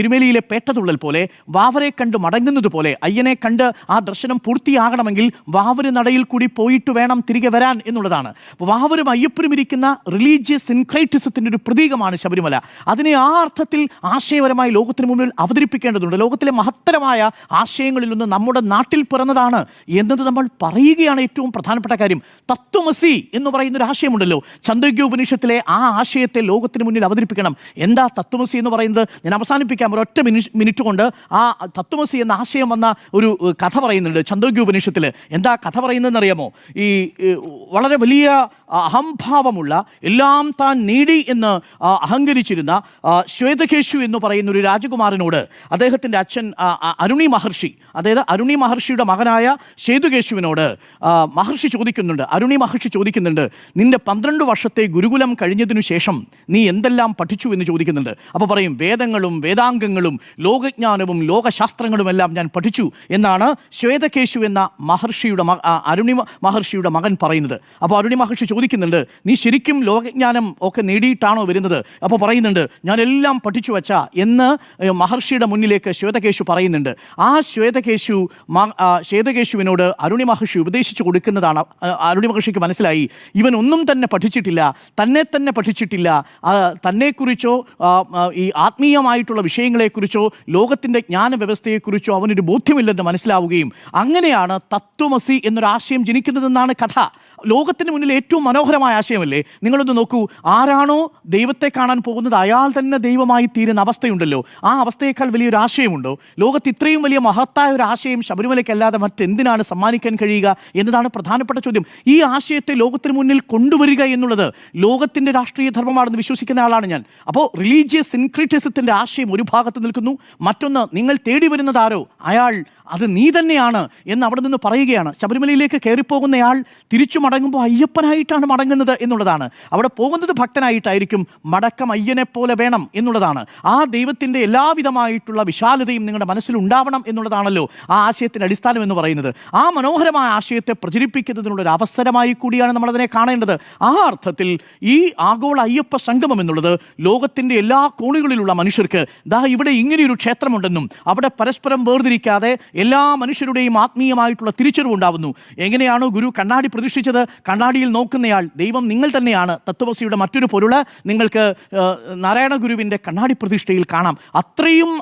എരുമേലിയിലെ പേട്ടതുള്ളൽ പോലെ, വാവരെ കണ്ട് മടങ്ങുന്നത് പോലെ, അയ്യനെ കണ്ട് ആ ദർശനം ആകണമെങ്കിൽ വാവര് നടയിൽ കൂടി പോയിട്ട് വേണം തിരികെ വരാൻ എന്നുള്ളതാണ്. വാവരും അയ്യപ്പനും ഇരിക്കുന്ന റിലീജിയസ് സിൻക്രൈറ്റിസത്തിൻ്റെ ഒരു പ്രതീകമാണ് ശബരിമല. അതിനെ ആ അർത്ഥത്തിൽ ആശയപരമായി ലോകത്തിന് മുന്നിൽ അവതരിപ്പിക്കേണ്ടതുണ്ട്. ലോകത്തിലെ മഹത്തരമായ ആശയങ്ങളിലൊന്ന് നമ്മുടെ നാട്ടിൽ പിറന്നതാണ് എന്നത് നമ്മൾ പറയുകയാണ് ഏറ്റവും പ്രധാനപ്പെട്ട കാര്യം. തത്വമസി എന്ന് പറയുന്നൊരു ആശയമുണ്ടല്ലോ, ഛാന്ദോഗ്യോപനിഷത്തിലെ ആ ആശയത്തെ ലോകത്തിന് മുന്നിൽ അവതരിപ്പിക്കണം. എന്താ തത്വമസി എന്ന് പറയുന്നത്? ഞാൻ അവസാനിപ്പിക്കാം ഒരൊറ്റ മിനിറ്റ് കൊണ്ട്. ആ തത്വമസി എന്ന ആശയം വന്ന ഒരു കഥ പറയുന്നുണ്ട് ഛാന്ദോഗ്യോപനിഷത്തിൽ. എന്താ കഥ പറയുന്നതെന്ന് അറിയാമോ? ഈ വളരെ വലിയ അഹംഭാവമുള്ള, എല്ലാം താൻ നേടി എന്ന് അഹങ്കരിച്ചിരുന്ന ശ്വേതകേശു എന്ന് പറയുന്ന ഒരു രാജകുമാരനോട് അദ്ദേഹത്തിൻ്റെ അച്ഛൻ അരുണി മഹർഷി, അതായത് അരുണി മഹർഷിയുടെ മകനായ ശ്വേതകേശുവിനോട് അരുണി മഹർഷി ചോദിക്കുന്നുണ്ട്, നിന്റെ 12 വർഷത്തെ ഗുരുകുലം കഴിഞ്ഞതിനു ശേഷം നീ എന്തെല്ലാം പഠിച്ചു എന്ന് ചോദിക്കുന്നുണ്ട്. അപ്പോൾ പറയും, വേദങ്ങളും വേദാംഗങ്ങളും ലോകജ്ഞാനവും ലോകശാസ്ത്രങ്ങളും എല്ലാം ഞാൻ പഠിച്ചു എന്നാണ് ശ്വേതകേശു എന്ന അരുണി മഹർഷിയുടെ മകൻ പറയുന്നത്. അപ്പോൾ അരുണി മഹർഷി ചോദിക്കുന്നുണ്ട്, നീ ശരിക്കും ലോകജ്ഞാനം ഒക്കെ നേടിയിട്ടാണോ വരുന്നത്? അപ്പോൾ പറയുന്നുണ്ട്, ഞാൻ എല്ലാം പഠിച്ചു വച്ചാ എന്ന് മഹർഷിയുടെ മുന്നിലേക്ക് ശ്വേതകേശു പറയുന്നുണ്ട്. ആ ശ്വേതകേശുവിനോട് അരുണി മഹർഷി ഉപദേശിച്ചു കൊടുക്കുന്നതാണ്. അരുണി മഹർഷിക്ക് മനസ്സിലായി, ഇവൻ ഒന്നും തന്നെ പഠിച്ചിട്ടില്ല, തന്നെ പഠിച്ചിട്ടില്ല, തന്നെക്കുറിച്ചോ ഈ ആത്മീയമായിട്ടുള്ള വിഷയങ്ങളെക്കുറിച്ചോ ലോകത്തിൻ്റെ ജ്ഞാന വ്യവസ്ഥയെക്കുറിച്ചോ അവനൊരു ബോധ്യമില്ലെന്ന് മനസ്സിലാവുകയും അങ്ങനെയാണ് തത്വമസി എന്നൊരാശയം ജനിക്കുന്നതെന്നാണ് കഥ. ലോകത്തിന് മുന്നിൽ ഏറ്റവും മനോഹരമായ ആശയമല്ലേ? നിങ്ങളൊന്ന് നോക്കൂ, ആരാണോ ദൈവത്തെ കാണാൻ പോകുന്നത് അയാൾ തന്നെ ദൈവമായി തീരുന്ന അവസ്ഥയുണ്ടല്ലോ. ആ അവസ്ഥയേക്കാൾ വലിയൊരു ആശയമുണ്ടോ? ലോകത്ത് ഇത്രയും വലിയ മഹത്തായ ഒരു ആശയം ശബരിമലയ്ക്കല്ലാതെ മറ്റെന്തിനാണ് സമ്മാനിക്കാൻ കഴിയുക എന്നതാണ് പ്രധാനപ്പെട്ട ചോദ്യം. ഈ ആശയത്തെ ലോകത്തിന് മുന്നിൽ കൊണ്ടുവരിക എന്നുള്ളത് ലോകത്തിൻ്റെ രാഷ്ട്രീയ ധർമ്മമാണെന്ന് വിശ്വസിക്കുന്ന ആളാണ് ഞാൻ. അപ്പോൾ റിലീജിയസ് സിൻക്രിറ്റിസത്തിൻ്റെ ആശയം ഒരു ഭാഗത്ത് നിൽക്കുന്നു, മറ്റൊന്ന് നിങ്ങൾ തേടി വരുന്നതാരോ അയാൾ അത് നീ തന്നെയാണ് എന്ന് അവിടെ അവിടെ നിന്ന് പറയുകയാണ്, ശബരിമലയിലേക്ക് കയറിപ്പോകുന്നയാൾ തിരിച്ചു മടങ്ങുമ്പോൾ അയ്യപ്പനായിട്ടാണ് മടങ്ങുന്നത് എന്നുള്ളതാണ്. അവിടെ പോകുന്നത് ഭക്തനായിട്ടായിരിക്കും, മടക്കം അയ്യനെ പോലെ വേണം എന്നുള്ളതാണ്. ആ ദൈവത്തിൻ്റെ എല്ലാവിധമായിട്ടുള്ള വിശാലതയും നിങ്ങളുടെ മനസ്സിൽ ഉണ്ടാവണം എന്നുള്ളതാണല്ലോ ആ ആശയത്തിൻ്റെ അടിസ്ഥാനം എന്ന് പറയുന്നത്. ആ മനോഹരമായ ആശയത്തെ പ്രചരിപ്പിക്കുന്നതിനുള്ളൊരു അവസരമായി കൂടിയാണ് നമ്മളതിനെ കാണേണ്ടത്. ആ അർത്ഥത്തിൽ ഈ ആഗോള അയ്യപ്പ സംഗമം എന്നുള്ളത് ലോകത്തിൻ്റെ എല്ലാ കോണുകളിലുള്ള മനുഷ്യർക്ക് ദാ ഇവിടെ ഇങ്ങനെയൊരു ക്ഷേത്രമുണ്ടെന്നും അവിടെ പരസ്പരം വേർതിരിക്കാതെ എല്ലാ മനുഷ്യരുടെയും ആത്മീയമായിട്ടുള്ള തിരിച്ചറിവുണ്ടാവുന്നു. എങ്ങനെയാണോ ഗുരു കണ്ണാടി പ്രതിഷ്ഠിച്ചത്, കണ്ണാടിയിൽ നോക്കുന്നയാൾ ദൈവം നിങ്ങൾ തന്നെയാണ്. തത്വമസിയുടെ മറ്റൊരു പൊരുള് നിങ്ങൾക്ക് നാരായണ ഗുരുവിൻ്റെ കണ്ണാടി പ്രതിഷ്ഠയിൽ കാണാം. അത്രയും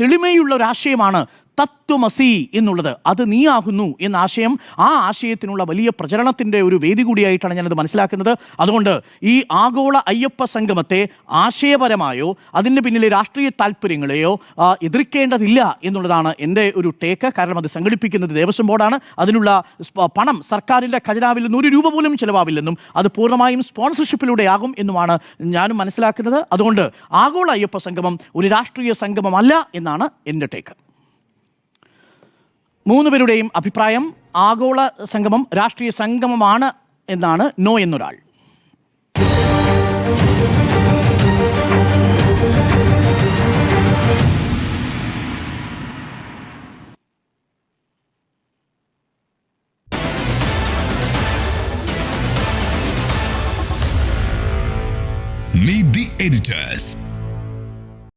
തെളിമയുള്ള ഒരു ആശയമാണ് തത്വമസി എന്നുള്ളത്. അത് നീയാകുന്നു എന്ന ആശയം, ആ ആശയത്തിനുള്ള വലിയ പ്രചരണത്തിൻ്റെ ഒരു വേദി കൂടിയായിട്ടാണ് ഞാനത് മനസ്സിലാക്കുന്നത്. അതുകൊണ്ട് ഈ ആഗോള അയ്യപ്പ സംഗമത്തെ ആശയപരമായോ അതിൻ്റെ പിന്നിലെ രാഷ്ട്രീയ താല്പര്യങ്ങളെയോ എതിർക്കേണ്ടതില്ല എന്നുള്ളതാണ് എൻ്റെ ഒരു ടേക്ക്. കാരണം അത് സംഘടിപ്പിക്കുന്നത് ദേവസ്വം ബോർഡാണ്. അതിനുള്ള പണം സർക്കാരിൻ്റെ ഖജനാവിൽ നിന്ന് 1 രൂപ പോലും ചിലവാവില്ലെന്നും അത് പൂർണ്ണമായും സ്പോൺസർഷിപ്പിലൂടെ ആകും എന്നുമാണ് ഞാനും മനസ്സിലാക്കുന്നത്. അതുകൊണ്ട് ആഗോള അയ്യപ്പ സംഗമം ഒരു രാഷ്ട്രീയ സംഗമമല്ല എന്നാണ് എൻ്റെ ടേക്ക്. 3 പേരുടെയും അഭിപ്രായം ആഗോള സംഗമം രാഷ്ട്രീയ സംഗമമാണ് എന്നാണ്. നോ എന്നൊരാൾ. Meet the editor.